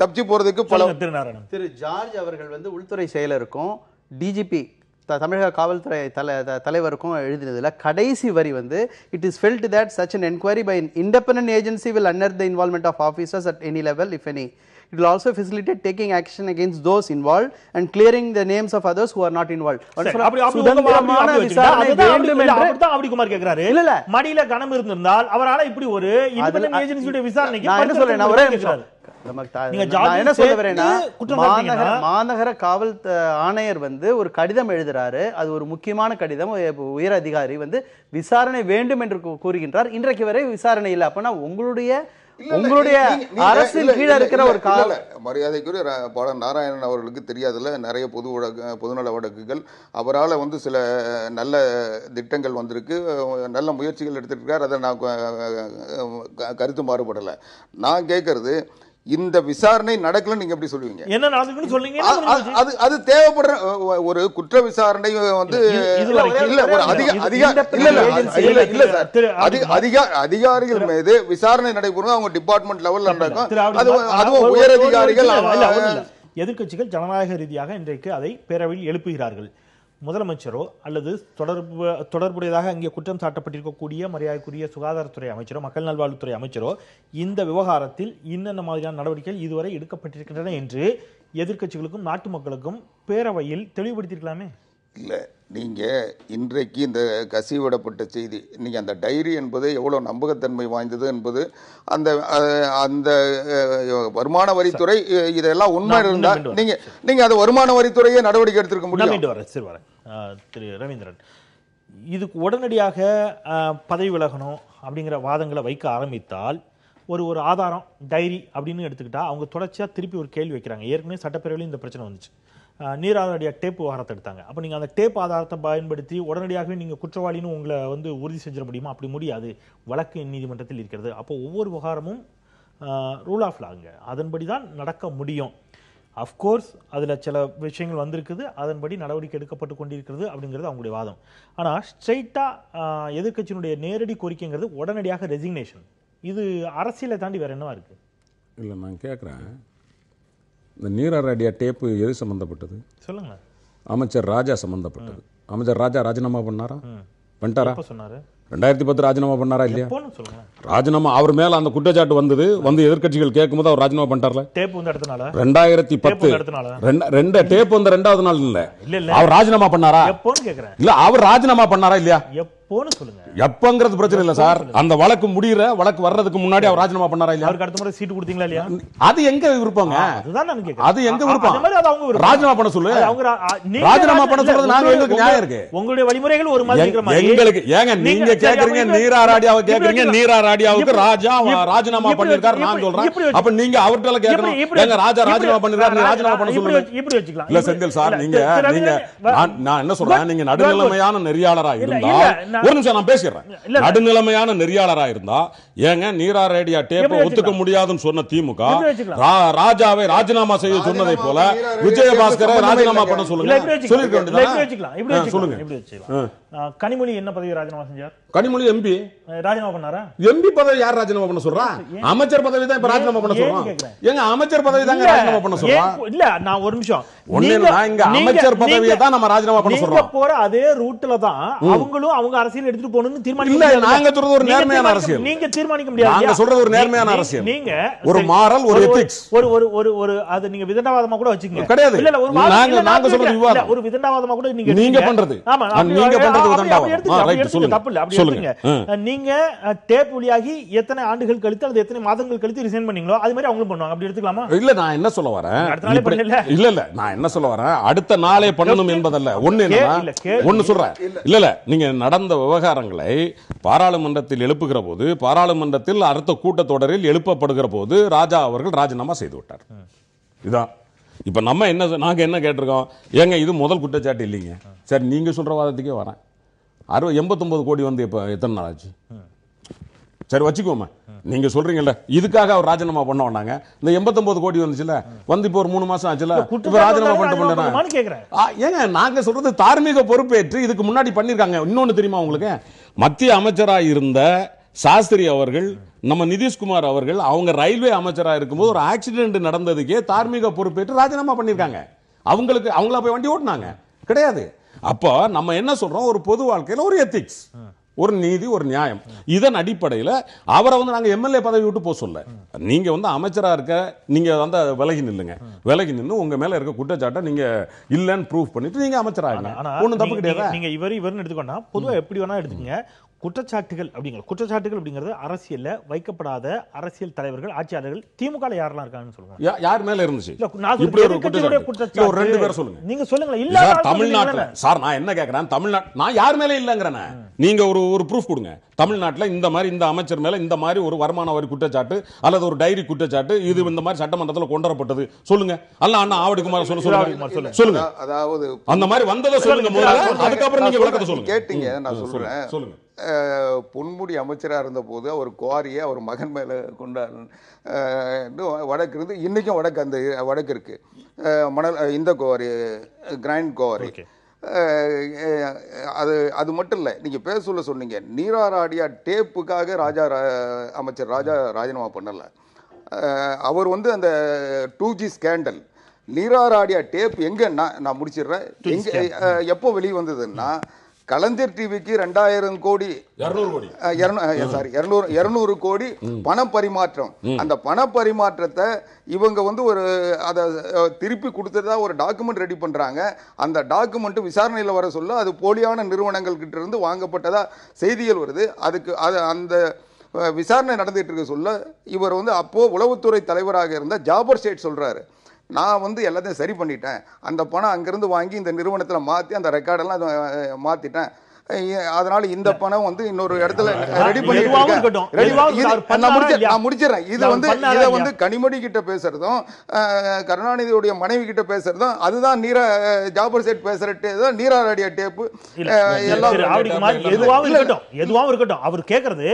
C: தப்பிச்சு போறதுக்கு பல.
B: திரு ஜார்ஜ் அவர்கள் வந்து உள்துறை செயலருக்கும் டிஜிபி தமிழக காவல்துறை தலைவருக்கும் எழுதினதுல கடைசி வரி வந்து, it is felt that such an inquiry by an independent agency will unearth the involvement of officers at any level, if any. It will also facilitate taking action against those involved and clearing the names of others who are not involved.
A: சுதந்திரமான விசாரணை வேண்டும் என்று அப்படி குமார் கேக்குறாரு. இல்ல மடியில கணம் இருந்திருந்தால் அவரால இப்படி ஒரு இண்டிபெண்டன்ட் ஏஜென்சியோட விசாரணைக்கு
B: நான் என்ன சொல்றேன், ஒரே நிமிஷம் என்ன சொல்ல வரேன்னா, மாநகர காவல் ஆணையர் வந்து ஒரு கடிதம் எழுதுறாரு, அது ஒரு முக்கியமான கடிதம், உயர் அதிகாரி வந்து விசாரணை வேண்டும் என்று கூறுகின்றார். இன்றைக்கு வரை விசாரணை இல்லை. அப்பனா உங்களுடைய அரசின் கீழே இருக்கிற ஒரு
C: மரியாதைக்குரிய பாடம் நாராயணன் அவர்களுக்கு தெரியாதுல, நிறைய பொதுநல வழக்குகள், அவரால் வந்து சில நல்ல திட்டங்கள் வந்திருக்கு, நல்ல முயற்சிகள் எடுத்திருக்கார், அதை நான் கருத்து மாறுபடலை. நான் கேட்கறது, இந்த விசாரணை நடக்கலன்னு நீங்க எப்படி சொல்லுவீங்க?
A: என்ன நடக்குன்னு சொல்லுங்க.
C: அது தேவைப்படுற ஒரு குற்ற விசாரணை வந்து அதிகாரிகள் மீது விசாரணை நடைபெறும், அவங்க டிபார்ட்மெண்ட் லெவல்ல நடக்கும், அதுவும் உயர் அதிகாரிகள்.
A: எதிர்க்கட்சிகள் ஜனநாயக ரீதியாக இன்றைக்கு அதை பேரவையில் எழுப்புகிறார்கள். முதலமைச்சரோ அல்லது தொடர்புடையதாக அங்கே குற்றம் சாட்டப்பட்டிருக்கக்கூடிய மரியாதைக்குரிய சுகாதாரத்துறை அமைச்சரோ மக்கள் நல்வாழ்வுத்துறை அமைச்சரோ இந்த விவகாரத்தில் இன்னென்ன மாதிரியான நடவடிக்கைகள் இதுவரை எடுக்கப்பட்டிருக்கின்றன என்று எதிர்க்கட்சிகளுக்கும் நாட்டு மக்களுக்கும் பேரவையில் தெளிவுபடுத்தியிருக்கலாமே.
C: இல்லை, நீங்கள் இன்றைக்கு இந்த கசிவிடப்பட்ட செய்தி, நீங்கள் அந்த டைரி என்பது எவ்வளோ நம்பகத்தன்மை வாய்ந்தது என்பது அந்த அந்த வருமான வரித்துறை இதெல்லாம் உண்மை இருந்தால் நீங்கள் அது வருமான வரித்துறையே நடவடிக்கை எடுத்திருக்க முடியும்.
A: திரு ரவீந்திரன், இதுக்கு உடனடியாக பதவி விலகணும் அப்படிங்கிற வாதங்களை வைக்க ஆரம்பித்தால் ஒரு ஆதாரம் டைரி அப்படின்னு எடுத்துக்கிட்டா அவங்க தொடர்ச்சியாக திருப்பி ஒரு கேள்வி வைக்கிறாங்க. ஏற்கனவே சட்டப்பேரவையில் இந்த பிரச்சனை வந்துச்சு. நீராதாரிய டேப் விவகாரத்தை எடுத்தாங்க. அப்போ நீங்கள் அந்த டேப் ஆதாரத்தை பயன்படுத்தி உடனடியாகவே நீங்கள் குற்றவாளின்னு உங்களை உறுதி செஞ்சிட முடியுமா? அப்படி முடியாது. வழக்கு நீதிமன்றத்தில் இருக்கிறது. அப்போ ஒவ்வொரு விவகாரமும் ரூல் ஆஃப் லாங்க, அதன்படி தான் நடக்க முடியும். அஃப்கோர்ஸ் அதில் சில விஷயங்கள் வந்திருக்குது, அதன்படி நடவடிக்கை எடுக்கப்பட்டு கொண்டிருக்கிறது அப்படிங்கிறது அவங்களுடைய வாதம். ஆனால் ஸ்ட்ரெயிட்டாக எதிர்க்கட்சியினுடைய நேரடி கோரிக்கைங்கிறது உடனடியாக ரெசிக்னேஷன். இது அரசியலை தாண்டி வேற என்னவா இருக்கு?
D: இல்லை, நான் கேட்குறேன், இந்த நீராராடியா டேப்பு எது சம்மந்தப்பட்டது
A: சொல்லுங்க.
D: அமைச்சர் ராஜா சம்மந்தப்பட்டது. அமைச்சர் ராஜா ராஜினாமா பண்ணாரா? பண்ணிட்டாரா?
A: சொன்னாரு
D: 2010 ராஜினாமா பண்ணாரா இல்லையா?
A: சொல்லுங்க.
D: ராஜினாமா அவர் மேல அந்த குற்றச்சாட்டு வந்து எதிர்க்கட்சிகள் கேட்கும்போது அவர் ராஜினாமா பண்ணிட்டார்ல.
A: டேப் வந்து எடுத்தனால
D: 2010 ரெண்டு டேப் வந்து ரெண்டாவது நாள் இல்ல அவர் ராஜினாமா பண்ணாரா?
A: எப்போன்னு கேக்குறேன்.
D: இல்ல அவர் ராஜினாமா பண்ணாரா இல்லையா?
A: எப்போன்னு சொல்லுங்க.
D: எப்பங்கிறது பிரச்சனை இல்ல சார். அந்த வழக்கு வழக்கு வர்றதுக்கு முன்னாடி அவர் ராஜினாமா பண்ணாரா இல்லையா?
A: அவருக்கு அடுத்த முறை சீட்டு கொடுத்தீங்களா இல்லையா?
D: அது எங்க விருப்பங்க?
A: அதுதான் நான் கேக்குறேன்.
D: அது எங்க விருப்பம்? ராஜினாமா பண்ண சொல்லு.
A: ராஜினாமா
D: பண்ண சொல்றது நாங்க எங்களுக்கு நியாயம் இருக்கு.
A: உங்களுடைய வழிமுறைகள் ஒரு மாதிரி இருக்கிற மாதிரி
D: எங்களுக்கு ஏங்க நீங்க கேக்குறீங்க நீராராடியாவை கேக்குறீங்க, நீராராடியாவுக்கு ராஜா ராஜினாமா பண்ணிருக்காரு நான் சொல்றேன். அப்ப நீங்க அவர்கிட்ட கேட்கணும், எங்க ராஜா ராஜினாமா பண்ணிருக்காரு, ராஜினாமா பண்ண சொல்லுங்க. இப்படி வச்சுக்கலாம். இல்ல செந்தில் சார், நீங்க நான் என்ன சொல்றேன், நீங்க நடுநிலைமையான நெறியாளரா இருந்தா ஒரு நிமிஷம் நான் பேசிடுறேன். நடுநிலைமையான நெறியாளரா இருந்தா ஏங்க நீராரேடியா டேப்பை ஒத்துக்க முடியாதுன்னு சொன்ன திமுக ராஜாவை ராஜினாமா செய்ய சொன்னதை போல விஜயபாஸ்கரை ராஜினாமா பண்ண சொல்லுங்க. சொல்லுங்க.
A: கனிமொழி என்ன பதவி ராஜினாமா செஞ்சார்?
D: கனிமொழி எம்பி
A: ராஜினாமா பண்ணாரா?
D: எம்பி பதவி யார் ராஜினாமா பண்ண சொல்றா? அமைச்சர் பதவி தான் இப்ப ராஜினாமா பண்ண சொல்றோம். எங்க அமைச்சர் பதவி தான் ராஜினாமா பண்ண சொல்றோம். இல்ல நான் ஒரு நிமிஷம், இங்க அமைச்சர் பதவியை தான் நம்ம ராஜினாமா பண்ண சொல்றோம். போற அதே ரூட்ல தான் அவங்களும் அவங்க அரசியல் எடுத்துட்டு போகணும்னு தீர்மானிக்க. இல்ல நாங்க சொல்றது ஒரு நேர்மையான அரசியல். நீங்க தீர்மானிக்க முடியாது. நாங்க சொல்றது ஒரு நேர்மையான அரசியல். நீங்க ஒரு மாரல், ஒரு எதிக்ஸ், ஒரு அது நீங்க விதண்டாவாதமா கூட வச்சுக்கங்க. கிடையாது. இல்ல ஒரு நாங்க சொல்றது விவாதம். ஒரு விதண்டாவாதமா கூட நீங்க பண்றது. ஆமா, நீங்க பண்றது விதண்டாவாதம். ரைட், சொல்லுங்க. தப்பு இல்ல, அப்படி சொல்லுங்க. நீங்க டேப் வழியாகி எத்தனை ஆண்டுகள் கழித்து அல்லது எத்தனை மாதங்கள் கழித்து ரிசைன் பண்ணீங்களோ அது மாதிரி அவங்களும் பண்ணுவாங்க. அப்படி எடுத்துக்கலாமா? இல்ல நான் என்ன சொல்ல வரேன், இல்ல நான் என்ன சொல்ல வரேன், அடுத்த நாளே பண்ணணும் என்பதல்ல. ஒன்னு சொல்றேன். இல்ல நீங்க நடந்த விவகாரங்களை பாராளுமன்றத்தில் எழுப்புகிற போது, பாராளுமன்றத்தில் அடுத்த கூட்டத்தொடரில் எழுப்பப்படுகிற போது ராஜா அவர்கள் ராஜினாமா செய்து விட்டார். இதான் இப்ப நாங்க என்ன கேட்டிருக்கோம், ஏங்க இது முதல் குற்றச்சாட்டு இல்லைங்க. சரி, நீங்க சொல்ற வாதத்துக்கே வரேன். 89 கோடி வந்து இப்ப எத்தனை நாள் ஆச்சு? சரி வச்சுக்கோமா, நீங்க சொல்றீங்கல்ல இதுக்காக அவர் ராஜினாமா பண்ண வேண்டாங்க. இந்த 89 கோடி வந்துச்சுல, வந்து இப்ப ஒரு 3 மாசம் ஆச்சுல, இப்ப ராஜினாமா பண்ணிட்டு ஏங்க நாங்க சொல்றது தார்மீக பொறுப்பேற்று இதுக்கு முன்னாடி பண்ணிருக்காங்க. இன்னொன்னு தெரியுமா உங்களுக்கு, மத்திய அமைச்சராக இருந்த சாஸ்திரி அவர்கள், நம்ம நிதிஷ்குமார் அவர்கள், அவங்க ரயில்வே அமைச்சராக இருக்கும்போது ஒரு ஆக்சிடென்ட் நடந்ததுக்கே தார்மீக பொறுப்பேற்று ராஜினாமா பண்ணிருக்காங்க. அவங்கள போய் வண்டி ஓட்டினாங்க கிடையாது. அப்போ நம்ம என்ன சொல்றோம், ஒரு பொது வாழ்க்கையில ஒரு எத்திக்ஸ், ஒரு நீதி, ஒரு நியாயம், இதன் அடிப்படையில் அவரை நாங்க எம்எல்ஏ பதவி விட்டு போக சொல்ல, நீங்க அமைச்சரா இருக்க நீங்க விலகி நில்லுங்க. விலகி நின்று உங்க மேல இருக்க குற்றச்சாட்டை நீங்க இல்லன்னு ப்ரூவ் பண்ணிட்டு நீங்க அமைச்சராக ஒன்னும் தப்பு கிடையாது. நீங்க இவருன்னு எடுத்துக்கோனா பொதுவா எப்படி வேணா எடுத்துக்கங்க. குற்றச்சாட்டுகள் அப்படிங்கிறது அரசியல்ல வைக்கப்படாத அரசியல் தலைவர்கள், ஆட்சியாளர்கள் திமுக யாரெல்லாம் இருக்காங்கன்னு சொல்லுங்க. யார் மேல இருந்துச்சு இப்படி ஒரு குற்றச்சாட்டு? ஒரு 2 பேர் சொல்லுங்க. நீங்க சொல்லுங்க. இல்ல தமிழ்நாட்டுல சார், நான் என்ன கேக்குறேன், தமிழ்நாடு நான் யார் மேல இல்லங்கறேன், நீங்க ஒரு ப்ரூஃப் கொடுங்க. தமிழ்நாட்டுல இந்த மாதிரி இந்த அமைச்சர் மேல இந்த மாதிரி ஒரு வருமான வரி குற்றச்சாட்டு அல்லது ஒரு டைரி குற்றச்சாட்டு இது இந்த மாதிரி சட்டமன்றத்தில் கொண்டு வரப்பட்டது சொல்லுங்க. அல்ல அண்ணா ஆவடிக்குமார் சொல்லுங்க. அதாவது அந்த மாதிரி வந்ததை சொல்லுங்க முதல்ல, அதுக்கப்புறம் நீங்க விளக்கத்தை சொல்லுங்க. கேட்டீங்க, நான் சொல்றேன். சொல்லுங்க. பொன்முடி அமைச்சராக இருந்த போது அவர் குவாரியை அவர் மகன் மேலே கொண்டாரு வழக்கு இருந்து, இன்னைக்கும் வழக்கு இருக்கு. மணல் இந்த குவாரி, கிரைண்ட் குவாரி. அது மட்டும் இல்லை, நீங்கள் பேச சொன்னீங்க நீராராடியா டேப்புக்காக அமைச்சர் ராஜா ராஜினாமா பண்ணலை. அவர் அந்த 2G ஸ்கேண்டல்
C: நீராராடிய டேப் எங்க நான் முடிச்சிடுறேன். எங்க எப்போ வெளியே வந்ததுன்னா கலைஞர் டிவிக்கு 2000 கோடி 200 கோடி பண பரிமாற்றம். அந்த பண பரிமாற்றத்தை இவங்க வந்து ஒரு அதை திருப்பி கொடுத்ததா ஒரு டாக்குமெண்ட் ரெடி பண்றாங்க. அந்த டாக்குமெண்ட் விசாரணையில் வர சொல்ல அது போலியான நிறுவனங்கள் கிட்ட இருந்து வாங்கப்பட்டதா செய்திகள் வருது. அதுக்கு அந்த விசாரணை நடந்துட்டு இருக்க சொல்ல இவர் வந்து அப்போ உளவுத்துறை தலைவராக இருந்த ஜாபர் சேட் சொல்றாரு, நான் வந்து எல்லாத்தையும் சரி பண்ணிட்டேன், அந்த பணம் அங்கிருந்து வாங்கி இந்த நிறுவனத்தில் மாற்றி அந்த ரெக்கார்டெல்லாம் மாற்றிட்டேன், அதனால இந்த பணம் வந்து இன்னொரு இடத்துல ரெடி நான் முடிச்சிடறேன். இதை வந்து கனிமொழி கிட்ட பேசுறதும் கருணாநிதியுடைய மனைவி கிட்ட பேசுறதும் அதுதான் ஜாபர் சேட் பேசுற நீராடிய டேப்பு எல்லாம்
A: எதுவாகவும் இருக்கட்டும். அவர் கேட்கறது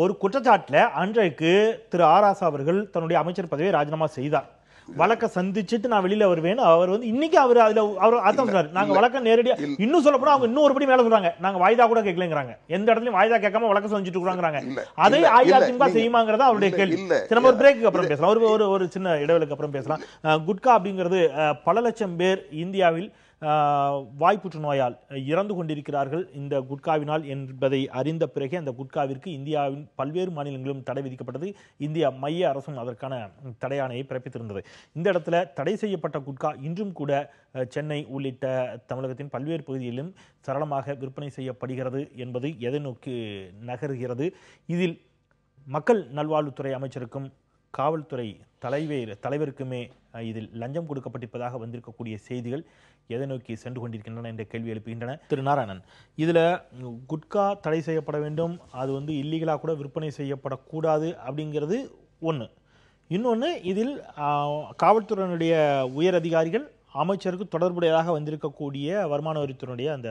A: ஒரு குற்றச்சாட்டுல அன்றைக்கு திரு ஆராசா அவர்கள் தன்னுடைய அமைச்சர் பதவியை ராஜினாமா செய்தார். வழக்க சந்திச்சுட்டு நான் வெளியில வருவேன். அவர் வந்து இன்னைக்கு அவர் அதான் சொல்றாரு, நாங்க வழக்க நேரடியா இன்னும் சொல்ல போனா அவங்க இன்னும் ஒருபடி மேல சொல்றாங்க, நாங்க வாய்தா கூட கேட்கலங்கிறாங்க. எந்த இடத்துலயும் வாய்தா கேட்காம வழக்க சந்திச்சுட்டு இருக்காங்க. அதே அஇஅதிமுக செய்யுமாங்கிறதா அவருடைய கேள்வி. நம்ம ஒரு பிரேக்கு அப்புறம் பேசலாம், ஒரு சின்ன இடைவெளிக்கு அப்புறம் பேசலாம். குட்கா அப்படிங்கிறது பல லட்சம் பேர் இந்தியாவில் வாய் புற்றுநோயால் இறந்து கொண்டிருக்கிறார்கள் இந்த குட்காவினால் என்பதை அறிந்த பிறகு அந்த குட்காவிற்கு இந்தியாவின் பல்வேறு மாநிலங்களிலும் தடை விதிக்கப்பட்டது. இந்திய மைய அரசும் அதற்கான தடையாணையை பிறப்பித்திருந்தது. இந்த இடத்துல தடை செய்யப்பட்ட குட்கா இன்றும் கூட சென்னை உள்ளிட்ட தமிழகத்தின் பல்வேறு பகுதிகளிலும் சரளமாக விற்பனை செய்யப்படுகிறது என்பது எதை நோக்கி நகர்கிறது? இதில் மக்கள் நல்வாழ்வுத்துறை அமைச்சருக்கும் காவல்துறை தலைவருக்குமே இதில் லஞ்சம் கொடுக்கப்பட்டிருப்பதாக வந்திருக்கக்கூடிய செய்திகள் எதை நோக்கி சென்று கொண்டிருக்கின்றன என்ற கேள்வி எழுப்புகின்றன. திரு நாராயணன், இதுல குட்கா தடை செய்யப்பட வேண்டும், அது வந்து இல்லீகலா கூட விற்பனை செய்யப்படக்கூடாது அப்படிங்கிறது ஒன்று. இன்னொன்று, இதில் காவல்துறையினுடைய உயர் அதிகாரிகள் அமைச்சருக்கு தொடர்புடையதாக வந்திருக்கக்கூடிய வருமான வரித்துறையுடைய அந்த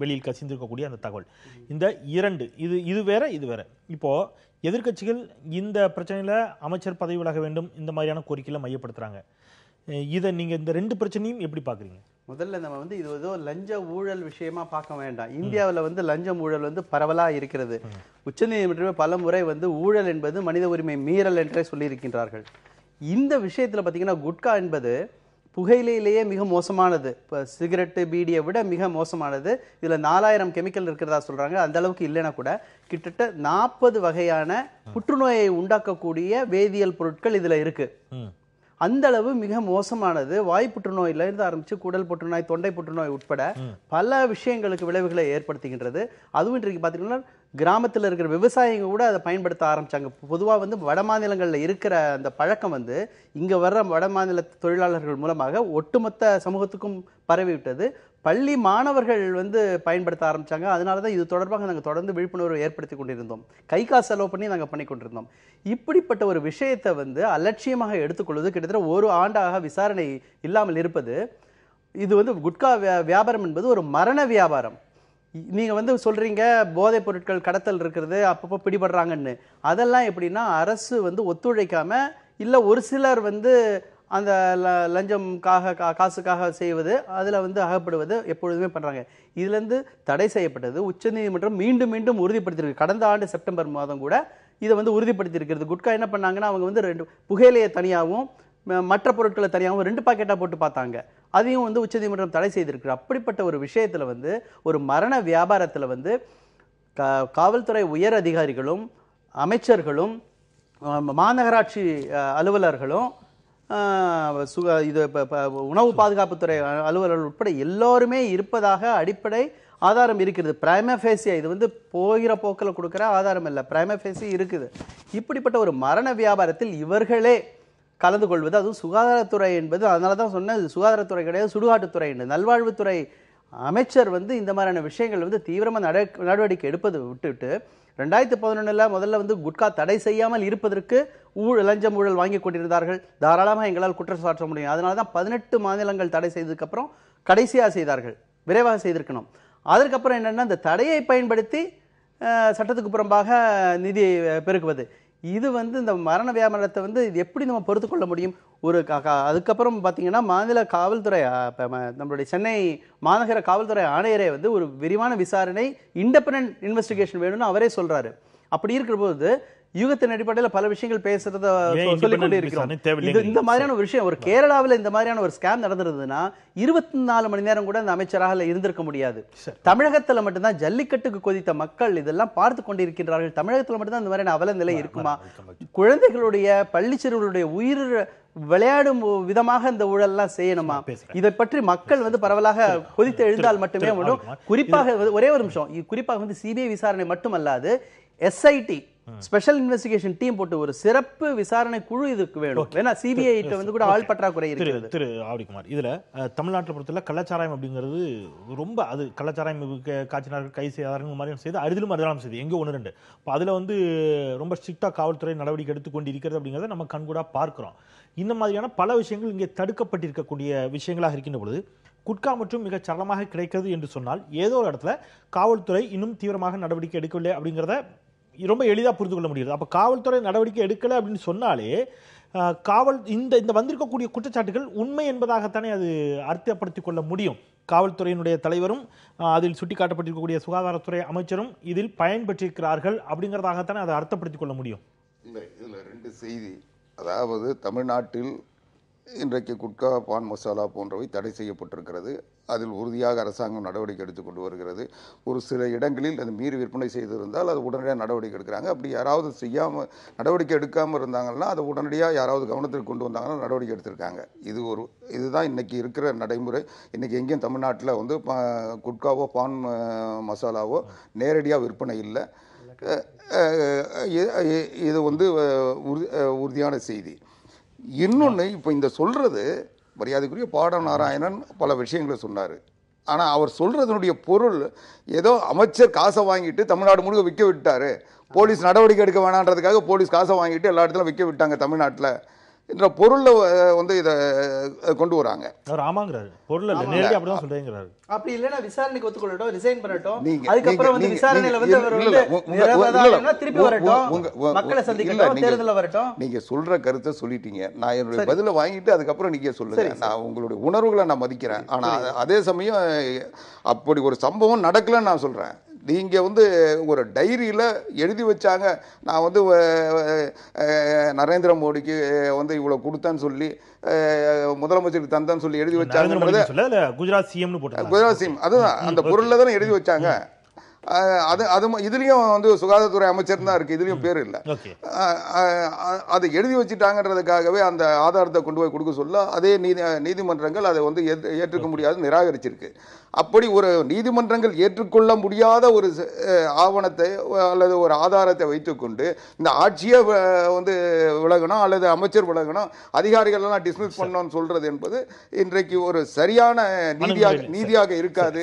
A: வெளியில் கசிந்திருக்கக்கூடிய அந்த தகவல், இந்த இரண்டு இது வேற இது வேற. இப்போ எதிர்க்கட்சிகள் இந்த பிரச்சனையில அமைச்சர் பதவி விலக வேண்டும் இந்த மாதிரியான கோரிக்கைகளை மையப்படுத்துறாங்க. இதை நீங்க இந்த ரெண்டு பிரச்சனையும் எப்படி பாக்குறீங்க?
B: முதல்ல நம்ம வந்து இது ஏதோ லஞ்ச ஊழல் விஷயமா பார்க்க வேண்டாம். இந்தியாவில் வந்து லஞ்சம் ஊழல் வந்து பரவலா இருக்கிறது. உச்சநீதிமன்றமே பல முறை வந்து ஊழல் என்பது மனித உரிமை மீறல் என்றே சொல்லியிருக்கின்றார்கள். இந்த விஷயத்துல பாத்தீங்கன்னா குட்கா என்பது புகையிலேயே மிக மோசமானது. இப்போ சிகரெட்டு பீடியை விட மிக மோசமானது. இதுல 4000 கெமிக்கல் இருக்கிறதா சொல்றாங்க. அந்த அளவுக்கு இல்லைன்னா கூட கிட்டத்தட்ட 40 வகையான புற்றுநோயை உண்டாக்கக்கூடிய வேதியியல் பொருட்கள் இதுல இருக்கு. அந்த அளவு மிக மோசமானது. வாய் புற்றுநோயில இருந்து ஆரம்பிச்சு குடல் புற்றுநோய், தொண்டை புற்றுநோய் உட்பட பல விஷயங்களுக்கு விளைவுகளை ஏற்படுத்துகின்றது. அதுவும் இன்றைக்கு பாத்தீங்கன்னா கிராமத்தில் இருக்கிற விவசாயிங்க கூட அதை பயன்படுத்த ஆரம்பிச்சாங்க. பொதுவாக வந்து வட மாநிலங்களில் இருக்கிற அந்த பழக்கம் வந்து இங்க வர்ற வட மாநில தொழிலாளர்கள் மூலமாக ஒட்டுமொத்த சமூகத்துக்கும் பரவிவிட்டது. பள்ளி மாணவர்கள் வந்து பயன்படுத்த ஆரம்பிச்சாங்க. அதனாலதான் இது தொடர்பாக நாங்கள் தொடர்ந்து விழிப்புணர்வு ஏற்படுத்தி கொண்டிருந்தோம். கை காசு செலவு பண்ணி நாங்கள் பண்ணி கொண்டிருந்தோம். இப்படிப்பட்ட ஒரு விஷயத்தை வந்து அலட்சியமாக எடுத்துக்கொள்வது, கிட்டத்தட்ட ஒரு ஆண்டாக விசாரணை இல்லாமல் இருப்பது, இது வந்து குட்கா வியாபாரம் என்பது ஒரு மரண வியாபாரம். நீங்க வந்து சொல்றீங்க போதைப் பொருட்கள் கடத்தல் இருக்கிறது, அப்பப்போ பிடிபடுறாங்கன்னு. அதெல்லாம் எப்படின்னா அரசு வந்து ஒத்துழைக்காம, இல்ல ஒரு சிலர் வந்து அந்த காசுக்காக செய்வது, அதுல வந்து அகப்படுவது எப்பொழுதுமே பண்றாங்க. இதுல இருந்து தடை செய்யப்பட்டது. உச்சநீதிமன்றம் மீண்டும் மீண்டும் உறுதிப்படுத்தியிருக்கு. கடந்த ஆண்டு செப்டம்பர் மாதம் கூட இதை வந்து உறுதிப்படுத்தி இருக்கிறது. குட்கா என்ன பண்ணாங்கன்னா, அவங்க வந்து 2 புகையிலையை தனியாகவும் மற்ற பொருட்களை தனியாகவும் 2 பாக்கெட்டா போட்டு பார்த்தாங்க. அதையும் வந்து உச்சநீதிமன்றம் தடை செய்திருக்கு. அப்படிப்பட்ட ஒரு விஷயத்துல வந்து ஒரு மரண வியாபாரத்துல வந்து காவல்துறை உயர் அதிகாரிகளும் அமைச்சர்களும் மாநகராட்சி அலுவலர்களும் இது உணவு பாதுகாப்புத்துறை அலுவலர்கள் உட்பட எல்லோருமே இருப்பதாக அடிப்படை ஆதாரம் இருக்கிறது. பிரைமா ஃபேசி, இது வந்து போகிற போக்கில் கொடுக்கிற ஆதாரம் இல்லை, பிரைமா ஃபேசி இருக்குது. இப்படிப்பட்ட ஒரு மரண வியாபாரத்தில் இவர்களே கலந்து கொள்வது, அதுவும் சுகாதாரத்துறை என்பது, அதனால தான் சொன்னேன் சுகாதாரத்துறை கிடையாது சுடுகாட்டுத்துறை என்று. நல்வாழ்வுத்துறை அமைச்சர் வந்து இந்த மாதிரியான விஷயங்கள் வந்து தீவிரமாக நடவடிக்கை எடுப்பதை விட்டுவிட்டு 2011 முதல்ல வந்து குட்கா தடை செய்யாமல் இருப்பதற்கு லஞ்சம் ஊழல் வாங்கி கொண்டிருந்தார்கள். தாராளமாக எங்களால் குற்றம் சாட்ட முடியும். அதனால தான் 18 மாநிலங்கள் தடை செய்ததுக்கு அப்புறம் கடைசியாக செய்தார்கள், விரைவாக செய்திருக்கணும். அதற்கப்புறம் என்னன்னா, இந்த தடையை பயன்படுத்தி சட்டத்துக்கு புறம்பாக நிதி பெருக்குவது, இது வந்து இந்த மரண வியாபாரத்தை வந்து இது எப்படி நம்ம பொறுத்து கொள்ள முடியும்? ஒரு அதுக்கப்புறம் பார்த்தீங்கன்னா மாநில காவல்துறை, நம்மளுடைய சென்னை மாநகர காவல்துறை ஆணையரே வந்து ஒரு விரிவான விசாரணை, இண்டிபெண்டன்ட் இன்வெஸ்டிகேஷன் வேணும்னு அவரே சொல்றாரு. அப்படி இருக்கிற போது யூகத்தின் அடிப்படையில் பல விஷயங்கள் பேசுறத சொல்லிக் கொண்டே இருக்கிறோம். இந்த மாதிரியான ஒரு விஷயம் ஒரு கேரளாவில் இந்த மாதிரியான ஒரு ஸ்கேம் நடந்திருந்ததுன்னா 24 மணி நேரம் கூட அந்த அமைச்சராக இருந்திருக்க முடியாது. தமிழகத்துல மட்டும்தான் ஜல்லிக்கட்டுக்கு கொதித்த மக்கள் இதெல்லாம் பார்த்து கொண்டிருக்கிறார்கள். தமிழகத்துல மட்டும்தான் இந்த மாதிரியான அவல நிலை இருக்குமா? குழந்தைகளுடைய பள்ளி சிறுவர்களுடைய உயிர் விளையாடும் விதமாக இந்த ஊழல்லாம் செய்யணுமா? இதை பற்றி மக்கள் பரவலாக கொதித்து எழுந்தால் மட்டுமே முடியும். குறிப்பாக ஒரே ஒரு நிமிஷம், குறிப்பாக சிபிஐ விசாரணை மட்டுமல்லாது SIT ஸ்பெஷல் இன்வெஸ்டிகேஷன் டீம் போட்டு ஒரு சிறப்பு விசாரணை குழு இதுக்கு வேணும். ஏன்னா சிபிஐ கூட ஆள் பற்றாக்குறை இருக்கிறது.
A: திரு ஆவடிக்குமார், இதுல தமிழ்நாட்டை பொறுத்தவரை கள்ளச்சாராயம் அப்படிங்கிறது ரொம்ப அது கள்ளச்சாராயம் காய்ச்சினார்கள் கை செய்தார்கள் மாதிரி செய்து அரிதிலும் அரிதானம் செய்து எங்கே 1-2 இப்போ அதுல ரொம்ப ஸ்ட்ரிக்டா காவல்துறை நடவடிக்கை எடுத்துக்கொண்டு இருக்கிறது அப்படிங்கிறத நம்ம கண்கூடா பார்க்கிறோம். இந்த மாதிரியான பல விஷயங்கள் இங்கே தடுக்கப்பட்டிருக்கக்கூடிய விஷயங்களாக இருக்கின்ற பொழுது குட்கா மற்றும் மிக சரளமாக கிடைக்கிறது என்று சொன்னால் ஏதோ ஒரு இடத்துல காவல்துறை இன்னும் தீவிரமாக நடவடிக்கை எடுக்கவில்லை அப்படிங்கிறத ரொம்ப எளிதாக புரிந்து கொள்ள முடியுது. அப்போ காவல்துறை நடவடிக்கை எடுக்கலை அப்படின்னு சொன்னாலே இந்த வந்திருக்கக்கூடிய குற்றச்சாட்டுகள் உண்மை என்பதாகத்தானே அது அர்த்தப்படுத்திக் கொள்ள முடியும். காவல்துறையினுடைய தலைவரும் அதில் சுட்டிக்காட்டப்பட்டிருக்கக்கூடிய சுகாதாரத்துறை அமைச்சரும் இதில் பயன்பெற்றிருக்கிறார்கள் அப்படிங்கிறதாகத்தானே அதை அர்த்தப்படுத்திக் கொள்ள முடியும்.
C: இல்லை, இதில் 2 செய்தி. அதாவது தமிழ்நாட்டில் இன்றைக்கு குட்கா, பான் மசாலா போன்றவை தடை செய்யப்பட்டிருக்கிறது. அதில் உறுதியாக அரசாங்கம் நடவடிக்கை எடுத்துக்கொண்டு வருகிறது. ஒரு சில இடங்களில் அது மீறி விற்பனை செய்திருந்தால் அது உடனடியாக நடவடிக்கை எடுக்கிறாங்க. அப்படி யாராவது செய்யாமல் நடவடிக்கை எடுக்காமல் இருந்தாங்கன்னா அதை உடனடியாக யாராவது கவனத்தில் கொண்டு வந்தாங்கன்னா நடவடிக்கை எடுத்திருக்காங்க. இதுதான் இன்னைக்கு இருக்கிற நடைமுறை. இன்னைக்கு எங்கேயும் தமிழ்நாட்டில் குட்காவோ பான் மசாலாவோ நேரடியாக விற்பனை இல்லை. இது உறுதியான செய்தி. இன்னொன்று, இப்போ இந்த சொல்றது மரியாதைக்குரிய பாட நாராயணன் பல விஷயங்களை சொன்னார். ஆனால் அவர் சொல்றதனுடைய பொருள் ஏதோ அமைச்சர் காசை வாங்கிட்டு தமிழ்நாடு முழுக்க விற்க விட்டாரு, போலீஸ் நடவடிக்கை எடுக்க வேணான்றதுக்காக போலீஸ் காசை வாங்கிட்டு எல்லா இடத்துல விற்க விட்டாங்க தமிழ்நாட்டில் என்ற பொருள்ல இதை கொண்டு வராங்க.
A: ஆமாங்கிறாரு, பொருள் இல்ல, நேரடியாக அப்படிதான் சொல்றேங்கிறாரு.
B: அப்படி இல்லைன்னா விசாரணைக்கு ஒத்துக்கொள்ளட்டும், ரிசைன் பண்ணட்டும், அதுக்கப்புறம் விசாரணையில திருப்பி வரட்டும், மக்களை சந்திக்கட்டும், தேர்தலில் வரட்டும்.
C: நீங்க சொல்ற கருத்தை சொல்லிட்டீங்க, நான் என்னுடைய பதில வாங்கிட்டு அதுக்கப்புறம் நீங்க சொல்லுங்க. நான் உங்களுடைய உணர்வுகளை நான் மதிக்கிறேன். ஆனா அதே சமயம் அப்படி ஒரு சம்பவம் நடக்கலன்னு நான் சொல்றேன். நீங்க ஒரு டைரியில எழுதி வச்சாங்க, நான் நரேந்திர மோடிக்கு இவ்வளவு கொடுத்தான்னு சொல்லி முதலமைச்சருக்கு தந்தான்னு சொல்லி எழுதி வச்சாங்க.
A: குஜராத் சிஎம் போட்டாங்க.
C: குஜராத் சிஎம் அதுதான் அந்த பொருள்ல தானே எழுதி வச்சாங்க. இதுலயும் சுகாதாரத்துறை அமைச்சர் தான் இருக்கு, இதுலயும் பேர் இல்ல. அதை எழுதி வச்சுட்டாங்கன்றதுக்காகவே அந்த ஆதாரத்தை கொண்டு போய் கொடுக்க சொல்ல அதே நீதிமன்றங்கள் அதை ஏற்றுக்க முடியாது, நிராகரிச்சிருக்கு. அப்படி ஒரு நீதிமன்றங்கள் ஏற்றுக்கொள்ள முடியாத ஒரு ஆவணத்தை அல்லது ஒரு ஆதாரத்தை வைத்துக்கொண்டு இந்த ஆட்சியை விலகணும் அல்லது அமைச்சர் விலகணும், அதிகாரிகள் எல்லாம் டிஸ்மிஸ் பண்ணணும்னு சொல்றது என்பது இன்றைக்கு ஒரு சரியான நீதியாக இருக்காது.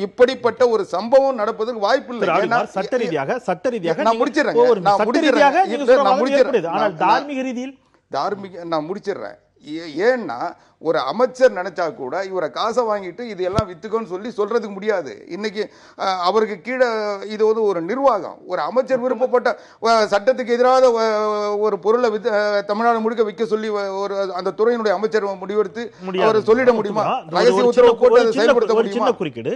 C: இப்படிப்பட்ட ஒரு சம்பவம் நடப்பதற்கு வாய்ப்பு இல்லை.
A: சட்ட ரீதியாக
C: நான் முடிச்சிடுறேன். நான் முடிச்சிடுறேன். ஏன்னா ஒரு அமைச்சர் நினைச்சா கூட இவரை காசை வாங்கிட்டு இது எல்லாம் வித்துக்கோன்னு சொல்றதுக்கு முடியாது. இன்னைக்கு அவருக்கு கீழே இது ஒரு நிர்வாகம். ஒரு அமைச்சர் விருப்பப்பட்ட சட்டத்துக்கு எதிராக ஒரு பொருளை தமிழ்நாடு முழுக்க விற்க சொல்லி ஒரு அந்த துறையினுடைய அமைச்சர் முடிவெடுத்து அவர் சொல்லிட முடியுமா? ரகசிய உத்தரவு போட்டு அதை செயல்படுத்த முடியுமா?
A: குறுக்கீடு.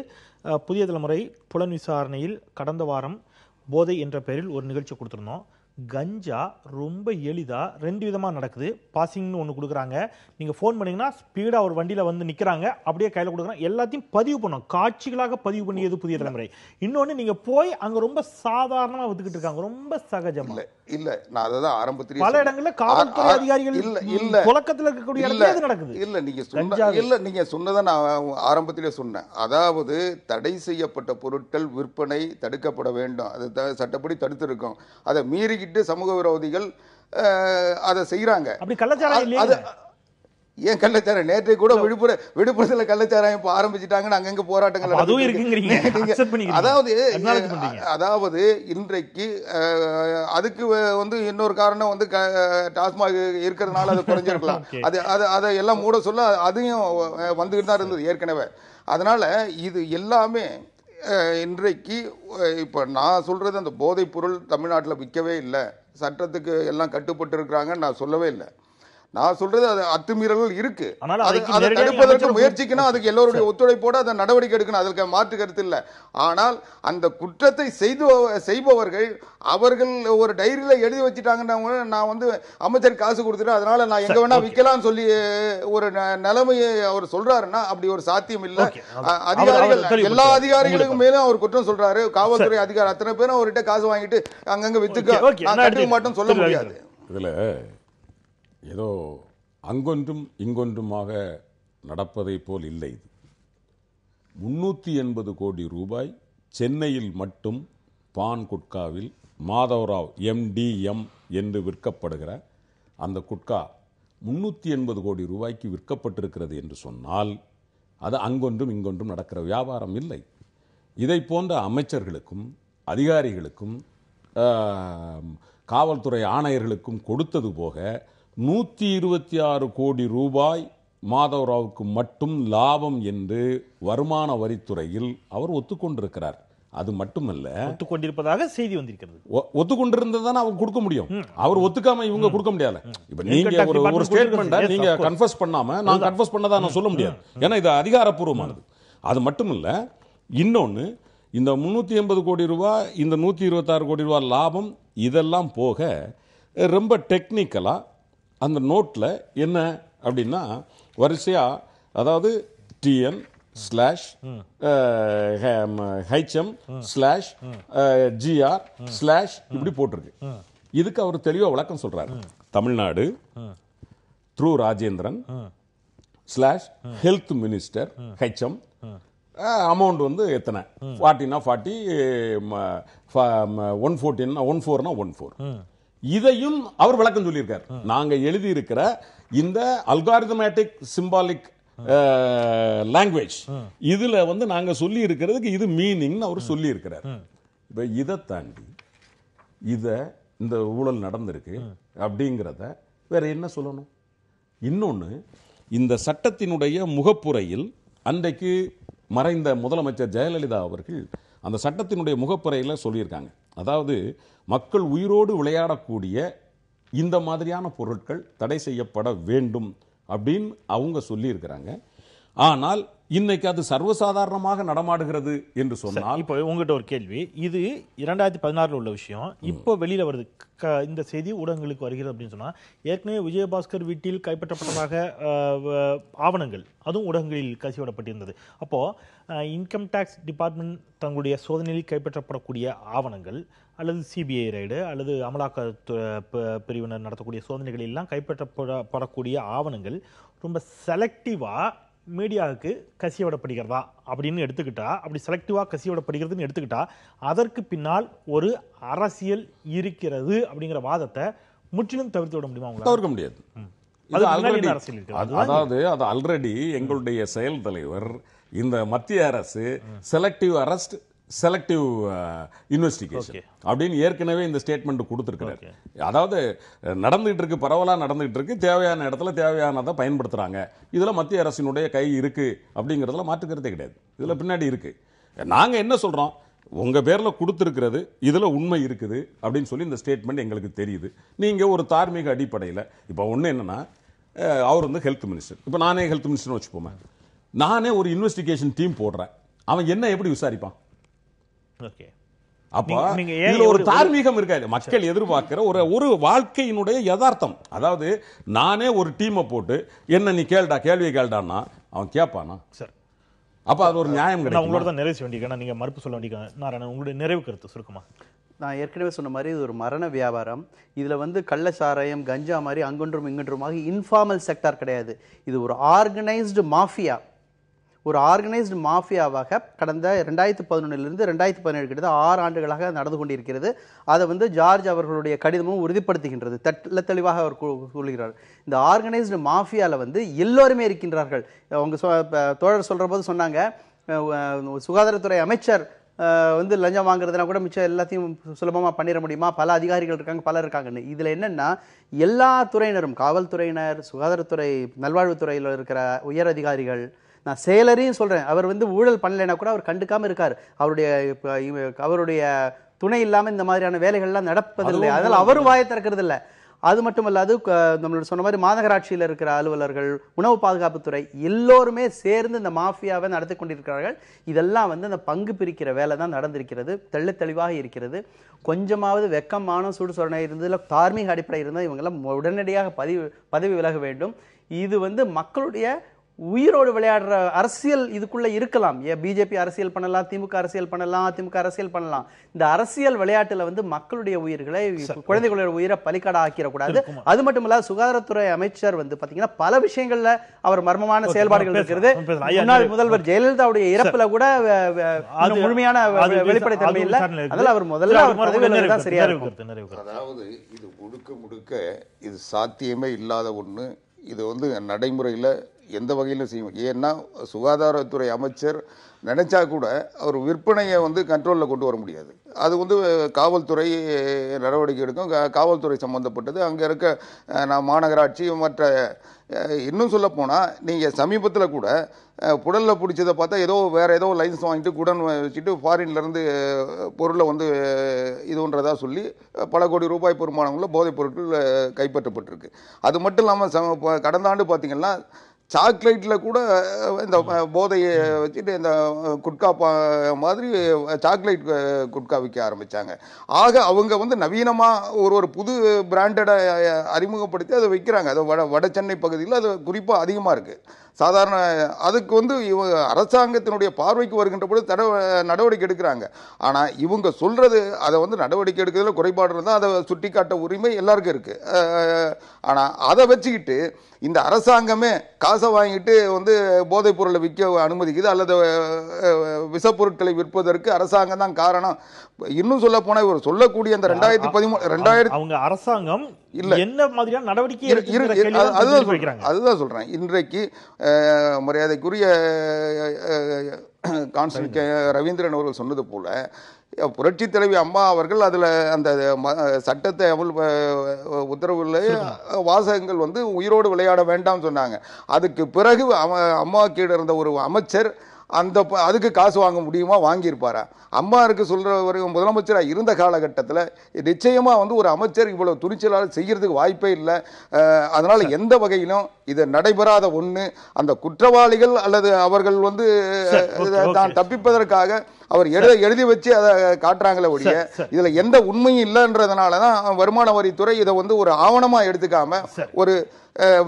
A: புதிய தலைமுறை புலன் விசாரணையில் கடந்த வாரம் போதை என்ற பெயரில் ஒரு நிகழ்ச்சி கொடுத்திருந்தோம். கஞ்சா ரொம்ப எளிதா 2 விதமா நடக்குது. பாசிங்னு ஒன்று கொடுக்குறாங்க, நீங்க ஃபோன் பண்ணீங்கன்னா ஸ்பீடா ஒரு வண்டியில நிக்கிறாங்க, அப்படியே கையில கொடுக்குறாங்க, எல்லாத்தையும் பதிவு பண்ணும், காட்சிகளாக பதிவு பண்ணியது புதிய தலைமுறை. இன்னொன்னு நீங்க போய் அங்க ரொம்ப சாதாரணமா வித்துக்கிட்டு இருக்காங்க, ரொம்ப சகஜமா.
C: இல்ல நான் அதான் ஆரம்பத்திலேயே
A: பல இடங்கள்ல காவல்துறை அதிகாரிகள் இல்ல புழக்கத்துல இருக்கக்கூடிய இடத்துல நடக்குது.
C: நீங்க சொன்னதை நான் ஆரம்பத்திலே சொன்னேன். அதாவது தடை செய்யப்பட்ட பொருட்கள் விற்பனை தடுக்கப்பட வேண்டும், அது சட்டப்படி தடுத்து இருக்கும். அதை மீறி சமூக விரோதிகள் அதை செய்யறாங்க.
A: அப்படி கள்ளச்சாராயம்
C: ஏன் கள்ளச்சாராயம் நேற்று கூட விழுப்புரத்துல கள்ளச்சாராயம் இப்ப ஆரம்பிச்சுட்டாங்கன்னு அங்கங்க போராட்டங்கள். அதாவது இன்றைக்கு அதுக்கு இன்னொரு காரணம் டாஸ்மாக் இருக்கிறதுனால அது குறைஞ்சிருக்கலாம். அதை எல்லாம் மூட சொல்ல அதையும் வந்துகிட்டு தான் இருந்தது ஏற்கனவே. அதனால இது எல்லாமே இன்றைக்கு இப்போ நான் சொல்றது அந்த போதைப் பொருள் தமிழ்நாட்டில் விற்கவே இல்லை, சட்டத்துக்கு எல்லாம் கட்டுப்பட்டு இருக்கிறாங்கன்னு நான் சொல்லவே இல்லை. நான் சொல்றது அது அத்துமீறல்கள் இருக்கு.
A: ஆனால் அதுக்கு
C: அதை
A: நேரடியாக
C: தடுப்பதற்கு முயற்சிக்கணும், அதுக்கு எல்லோருடைய ஒத்துழைப்போடு அதை நடவடிக்கை எடுக்கணும், அதற்கு மாற்று கருத்து இல்லை. ஆனால் அந்த குற்றத்தை செய்பவர்கள் அவர்கள் ஒரு டைரியில எழுதி வச்சுட்டாங்கன்னா, நான் வந்து அமைச்சர் காசு கொடுத்துட்டேன் அதனால நான் எங்க வேணா விற்கலாம்னு சொல்லி ஒரு நிலைமையை அவர் சொல்றாருன்னா அப்படி ஒரு சாத்தியம் இல்லை. அதிகாரிகள் எல்லா அதிகாரிகளுக்கும் மேலும் அவர் குற்றம் சொல்றாரு. காவல்துறை அதிகாரி அத்தனை பேரும் அவர்கிட்ட காசு வாங்கிட்டு அங்கங்க வித்துக்க நான் கட்டுக்க மாட்டோம் சொல்ல முடியாது.
D: இதுல ஏதோ அங்கொன்றும் இங்கொன்றுமாக நடப்பதை போல் இல்லை. இது 380 கோடி ரூபாய் சென்னையில் மட்டும் பான் குட்காவில் மாதவராவ் MDM என்று விற்கப்படுகிற அந்த குட்கா 380 கோடி ரூபாய்க்கு விற்கப்பட்டிருக்கிறது என்று சொன்னால் அது அங்கொன்றும் இங்கொன்றும் நடக்கிற வியாபாரம் இல்லை. இதை போன்ற அமைச்சர்களுக்கும் அதிகாரிகளுக்கும் காவல்துறை ஆணையர்களுக்கும் கொடுத்தது போக 126 கோடி ரூபாய் மாதவராவுக்கு மட்டும் லாபம் என்று வருமான வரித்துறையில் அவர் ஒத்துக்கொண்டிருக்கிறார். அது மட்டுமல்ல,
A: ஒத்துக்கொண்டிருப்பதாக செய்தி வந்திருக்கிறது.
D: ஒத்துக்கொண்டிருந்ததான அவர் கொடுக்க முடியும். அவர் ஒத்துக்காம இவங்க கொடுக்க முடியாது. இப்ப நீங்க ஒரு ஸ்டேட்மெண்ட நீங்க கன்ஃபர்ஸ் பண்ணாம நான் கன்ஃபர்ஸ் பண்ணதா நான் சொல்ல முடியாது. ஏன்னா இது அதிகாரப்பூர்வமானது. அது மட்டுமல்ல, இன்னொன்னு இந்த 380 கோடி ரூபாய், இந்த 126 கோடி ரூபாய் லாபம், இதெல்லாம் போக ரொம்ப டெக்னிக்கலா அந்த நோட்ல என்ன அப்படின்னா வரிசையா, அதாவது TN/HM/GR/GR இப்படி போட்டிருக்கு. இதுக்கு அவர் தெளிவா விளக்கம் சொல்றாரு. Tamil Nadu through Rajendran /health minister HM amount வந்து எத்தனை, 40னா 40, 114னா 14. இதையும் அவர் விளக்கம் சொல்லியிருக்கார். நாங்க எழுதி இருக்கிற இந்த அல்காரிதமேட்டிக் சிம்பாலிக் லாங்குவேஜ் இதுல வந்து நாங்க சொல்லி இருக்கிறதுக்கு இது மீனிங் அவர் சொல்லி இருக்கிறார். இப்ப இதை தாண்டி இந்த ஊழல் நடந்திருக்கு அப்படிங்கிறத வேற என்ன சொல்லணும்? இன்னொன்னு, இந்த சட்டத்தினுடைய முகப்புரையில் அன்றைக்கு மறைந்த முதலமைச்சர் ஜெயலலிதா அவர்கள் அந்த சட்டத்தினுடைய முகப்புரையில் சொல்லியிருக்காங்க. அதாவது மக்கள் உயிரோடு விளையாடக்கூடிய இந்த மாதிரியான பொருட்கள் தடை செய்யப்பட வேண்டும் அப்படின்னு அவங்க சொல்லியிருக்கிறாங்க. ஆனால் இன்னைக்கு அது சர்வசாதாரணமாக நடமாடுகிறது என்று சொன்னால்,
A: இப்போ உங்ககிட்ட ஒரு கேள்வி, இது 2016 உள்ள விஷயம், இப்போ வெளியில வருது, இந்த செய்தி ஊடகங்களுக்கு வருகிறது அப்படின்னு சொன்னா, ஏற்கனவே விஜயபாஸ்கர் வீட்டில் கைப்பற்றப்பட்டதாக ஆவணங்கள் அதுவும் ஊடகங்களில் கசிவிடப்பட்டிருந்தது. அப்போ இன்கம் டேக்ஸ் டிபார்ட்மெண்ட் தங்களுடைய சோதனையில் கைப்பற்றப்படக்கூடிய ஆவணங்கள் அல்லது CBI ரைடு அல்லது அமலாக்க பிரிவினர் நடத்தக்கூடிய சோதனைகள் எல்லாம் கைப்பற்றப்படக்கூடிய ஆவணங்கள் ரொம்ப செலக்டிவா மீடியாவுக்கு கசியவிடப்படுகிறதா அப்படின்னு எடுத்துக்கிட்டா, அப்படி செலக்டிவா கசியவிடப்படுகிறதுன்னு எடுத்துக்கிட்டா, அதற்கு பின்னால் ஒரு அரசியல் இருக்கிறது அப்படிங்கிற வாதத்தை முற்றிலும் தவிர்த்து விட முடியுமா?
D: தவிர்க்க முடியாது. அதாவது அது ஆல்ரெடி எங்களுடைய செயல் தலைவர் இந்த மத்திய அரசு செலக்டிவ் அரெஸ்ட், செலக்டிவ் இன்வெஸ்டிகேஷன் அப்படின்னு ஏற்கனவே இந்த ஸ்டேட்மெண்ட் கொடுத்திருக்கிறார். அதாவது நடந்துகிட்டு இருக்கு, பரவலா நடந்துகிட்டு இருக்கு, தேவையான இடத்துல தேவையானதை பயன்படுத்துறாங்க. இதுல மத்திய அரசினுடைய கை இருக்கு அப்படிங்கறதுல மாற்றுக்கிறதே கிடையாது. இதுல பின்னாடி இருக்கு. நாங்க என்ன சொல்றோம், உங்க பேர்ல கொடுத்திருக்கிறது இதுல உண்மை இருக்குது அப்படின்னு சொல்லி இந்த ஸ்டேட்மெண்ட் எங்களுக்கு தெரியுது. நீங்க ஒரு தார்மீக அடிப்படையில் இப்ப ஒண்ணு என்னன்னா, அவர் வந்து ஹெல்த் மினிஸ்டர், இப்ப நானே ஹெல்த் மினிஸ்டர் வச்சுப்போமே, நானே ஒரு இன்வெஸ்டிகேஷன் டீம் போடுறேன், அவன் என்ன எப்படி விசாரிப்பான்? அப்ப இதுல ஒரு தார்மீகம் இருக்காது. மக்கள் எதிர்பார்க்கிற ஒரு வாழ்க்கையினுடைய யதார்த்தம். அதாவது நானே ஒரு டீமை போட்டு என்ன நீ கேள்வி கேள்டான்னா அவன் கேட்பானா? சார், அப்ப அது ஒரு நியாயம் கிடையாது.
A: உங்களோட தான் நிறைவு வேண்டிய, நீங்க மறுப்பு சொல்ல வேண்டிய நாராயணன், உங்களுடைய நிறைவு கருத்து சுருக்கமா?
B: நான் ஏற்கனவே சொன்ன மாதிரி இது ஒரு மரண வியாபாரம். இதில் வந்து கள்ளச்சாராயம், கஞ்சா மாதிரி அங்கொன்றும் இங்கொன்றுமாக இன்ஃபார்மல் செக்டார் கிடையாது. இது ஒரு ஆர்கனைஸ்டு மாஃபியா. ஒரு ஆர்கனைஸ்டு மாஃபியாவாக கடந்த 2011 2017 கிட்ட 6 ஆண்டுகளாக நடந்து கொண்டிருக்கிறது. அதை வந்து ஜார்ஜ் அவர்களுடைய கடிதமும் உறுதிப்படுத்துகின்றது. தெளிவாக அவர் சொல்கிறார். இந்த ஆர்கனைஸ்டு மாஃபியாவில் வந்து எல்லோருமே இருக்கின்றார்கள். அவங்க தோழர் சொல்கிற போது சொன்னாங்க, சுகாதாரத்துறை அமைச்சர் வந்து லஞ்சம் வாங்குறதுனா கூட மிச்சம் எல்லாத்தையும் சுலபமாக பண்ணிட முடியுமா, பல அதிகாரிகள் இருக்காங்க, பலர் இருக்காங்கன்னு. இதில் என்னென்னா எல்லா துறையினரும், காவல்துறையினர், சுகாதாரத்துறை, நல்வாழ்வுத்துறையில் இருக்கிற உயர் அதிகாரிகள், நான் செயலரையும் சொல்கிறேன், அவர் வந்து ஊழல் பண்ணலைன்னா கூட அவர் கண்டுக்காமல் இருக்கார். அவருடைய துணை இல்லாமல் இந்த மாதிரியான வேலைகள்லாம் நடப்பதில்லை. அதனால் அவரும் வாயை திறக்கிறது இல்லை. அது மட்டுமல்லாது நம்மளோட சொன்ன மாதிரி மாநகராட்சியில் இருக்கிற அலுவலர்கள், உணவு பாதுகாப்புத்துறை எல்லோருமே சேர்ந்து இந்த மாஃபியாவை நடத்தி கொண்டிருக்கிறார்கள். இதெல்லாம் வந்து அந்த பங்கு பிரிக்கிற வேலை தான் நடந்திருக்கிறது. தெளிவாக இருக்கிறது. கொஞ்சமாவது வெக்கமான சுடுசொரணை இருந்ததுல தார்மீக அடிப்படை இருந்தால் இவங்கெல்லாம் உடனடியாக பதவி விலக வேண்டும். இது வந்து மக்களுடைய உயிரோடு விளையாடுற அரசியல் இதுக்குள்ள இருக்கலாம். பிஜேபி அரசியல் பண்ணலாம், திமுக அரசியல் பண்ணலாம், அதிமுக அரசியல் பண்ணலாம். இந்த அரசியல் விளையாட்டுல வந்து மக்களுடைய உயிர்களை, குழந்தைகளுடைய உயிரை பலிக்காட ஆக்கிடக்கூடாது. அது மட்டுமல்ல, சுகாதாரத்துறை அமைச்சர் வந்து பாத்தீங்கன்னா பல விஷயங்கள்ல அவர் மர்மமான செயல்பாடுகள் இருக்கிறது. முன்னாள் முதல்வர் ஜெயலலிதாவுடைய இறப்புல கூட முழுமையான வெளிப்படைத்தன்மை இல்லை. அதில் அவர் முதல்ல சரியா இருக்கும்.
C: அதாவது இது முழுக்க இது சாத்தியமே இல்லாத ஒண்ணு. இது வந்து நடைமுறையில் எந்த வகையிலும் செய்யும். ஏன்னா சுகாதாரத்துறை அமைச்சர் நினைச்சா கூட அவர் விற்பனையை வந்து கண்ட்ரோலில் கொண்டு வர முடியாது. அது வந்து காவல்துறை நடவடிக்கை எடுக்கும். காவல்துறை சம்பந்தப்பட்டது. அங்கே இருக்க மாநகராட்சி மற்ற இன்னும் சொல்ல போனால் நீங்கள் சமீபத்தில் கூட புடலில் பிடிச்சதை பார்த்தா வேற ஏதோ லைசன்ஸ் வாங்கிட்டு குடன் வச்சுட்டு ஃபாரின்லேருந்து பொருளை வந்து இதுன்றதா சொல்லி பல கோடி ரூபாய் பெருமானங்களில் போதைப் பொருட்கள் கைப்பற்றப்பட்டிருக்கு. அது மட்டும் இல்லாமல் கடந்த ஆண்டு பார்த்தீங்கன்னா சாக்லேட்டில் கூட இந்த போதையை வச்சுட்டு இந்த குட்கா மாதிரி சாக்லேட் குட்கா விற்க ஆரம்பித்தாங்க. ஆக அவங்க வந்து நவீனமாக ஒரு புது பிராண்டடை அறிமுகப்படுத்தி அதை விற்கிறாங்க. அது வட சென்னை பகுதியில் அது குறிப்பாக அதிகமாக இருக்குது. சாதாரண அதுக்கு வந்து அரசாங்கத்தினுடைய பார்வைக்கு வருகின்ற பொழுது நடவடிக்கை எடுக்கிறாங்க. ஆனால் இவங்க சொல்றது அதை வந்து நடவடிக்கை எடுக்கிறதுல குறைபாடு இருந்தால் அதை சுட்டி காட்ட உரிமை எல்லாருக்கும் இருக்கு. ஆனால் அதை வச்சுக்கிட்டு இந்த அரசாங்கமே காசை வாங்கிட்டு வந்து போதைப் பொருளை விற்க அனுமதிக்குது அல்லது விஷப்பொருட்களை விற்பதற்கு அரசாங்கம் தான் காரணம். இன்னும் சொல்ல போனா இவர் சொல்லக்கூடிய அந்த 2013
A: அவங்க அரசாங்கம் இல்ல என்ன மாதிரியான நடவடிக்கை
C: அதுதான் சொல்றேன். இன்றைக்கு மரியாதைக்குரிய கான்ஸ்டன்ட் ரவீந்திரன் அவர்கள் சொன்னது போல புரட்சி தலைவி அம்மா அவர்கள் அதுல அந்த சட்டத்தை அமல் உத்தரவுல வாசகங்கள் வந்து உயிரோடு விளையாட வேண்டாம் சொன்னாங்க. அதுக்கு பிறகு அம்மா கீழ இருந்த ஒரு அமைச்சர் அதுக்கு காசு வாங்க முடியுமா, வாங்கியிருப்பாரா? அம்மா இருக்கு சொல்ற முதலமைச்சராக இருந்த காலகட்டத்தில் நிச்சயமா வந்து ஒரு அமைச்சர் இவ்வளவு துணிச்சலால் செய்யறதுக்கு வாய்ப்பே இல்லை. அதனால எந்த வகையிலும் இது நடைபெறாத ஒண்ணு. அந்த குற்றவாளிகள் அல்லது அவர்கள் வந்து தான் தப்பிப்பதற்காக அவர் எழுதி வச்சு அதை காட்டுறாங்களே ஒழிய இதுல எந்த உண்மையும் இல்லைன்றதுனாலதான் வருமான வரித்துறை இதை வந்து ஒரு ஆவணமா எடுத்துக்காம ஒரு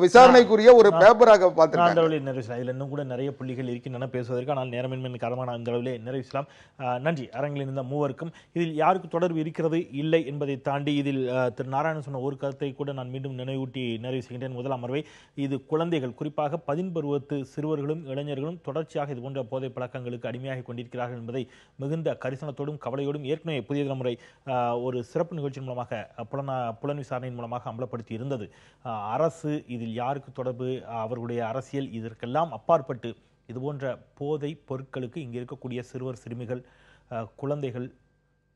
C: விசாரணைக்குரிய ஒரு பேப்பராக பார்த்திருக்காங்க.
A: இதுல இன்னும் கூட நிறைய புள்ளிகள் இருக்கின்றன பேசுவதற்கு, ஆனால் நேரமின்மை காரணமாக அந்த அளவிலே நிறைவேற்றலாம். நன்றி அரங்கில் இருந்த மூவருக்கும். இதில் யாருக்கு தொடர்பு இருக்கிறது இல்லை என்பதை தாண்டி இதில் திரு நாராயணன் சொன்ன ஒரு கருத்தை கூட நான் மீண்டும் நினைவூட்டி நிறைவு செய்கின்றேன். முதல் அமர்வை இது குழந்தைகள், குறிப்பாக 10 பருவத்து சிறுவர்களும் இளைஞர்களும் தொடர்ச்சியாக இது போன்ற போதை பழக்கங்களுக்கு அடிமையாக கொண்டிருக்கிறார்கள் என்பதை மிகுந்த கரிசனத்தோடும் கவலையோடும் ஏற்கனவே புதிய தலைமுறை ஒரு சிறப்பு நிகழ்ச்சியின் மூலமாக புலன் விசாரணையின் மூலமாக அமலப்படுத்தி இருந்தது. அரசு இதில் யாருக்கு தொடர்பு, அவர்களுடைய அரசியல், இதற்கெல்லாம் அப்பாற்பட்டு இதுபோன்ற போதை பொருட்களுக்கு இங்கே இருக்கக்கூடிய சிறுவர் சிறுமிகள், குழந்தைகள்,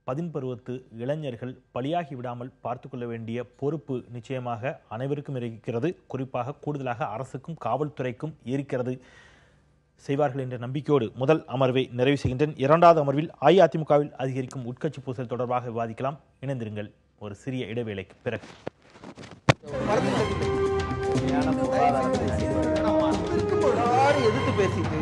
A: 10 பருவத்து இளைஞர்கள் பலியாகி விடாமல் பார்த்து கொள்ள வேண்டிய பொறுப்பு நிச்சயமாக அனைவருக்கும் இருக்கிறது. குறிப்பாக கூடுதலாக அரசுக்கும் காவல்துறைக்கும் இருக்கிறது. செய்வார்கள் என்ற நம்பிக்கையோடு முதல் அமர்வை நிறைவு செய்கின்றேன். 2வது அமர்வில் அஇஅதிமுகவில் அதிகரிக்கும் உட்கட்சி பூசல் தொடர்பாக விவாதிக்கலாம். இணைந்திருங்கள் ஒரு சிறிய இடைவேளைக்கு பிறகு.
B: எதிர்த்து பேசிட்டு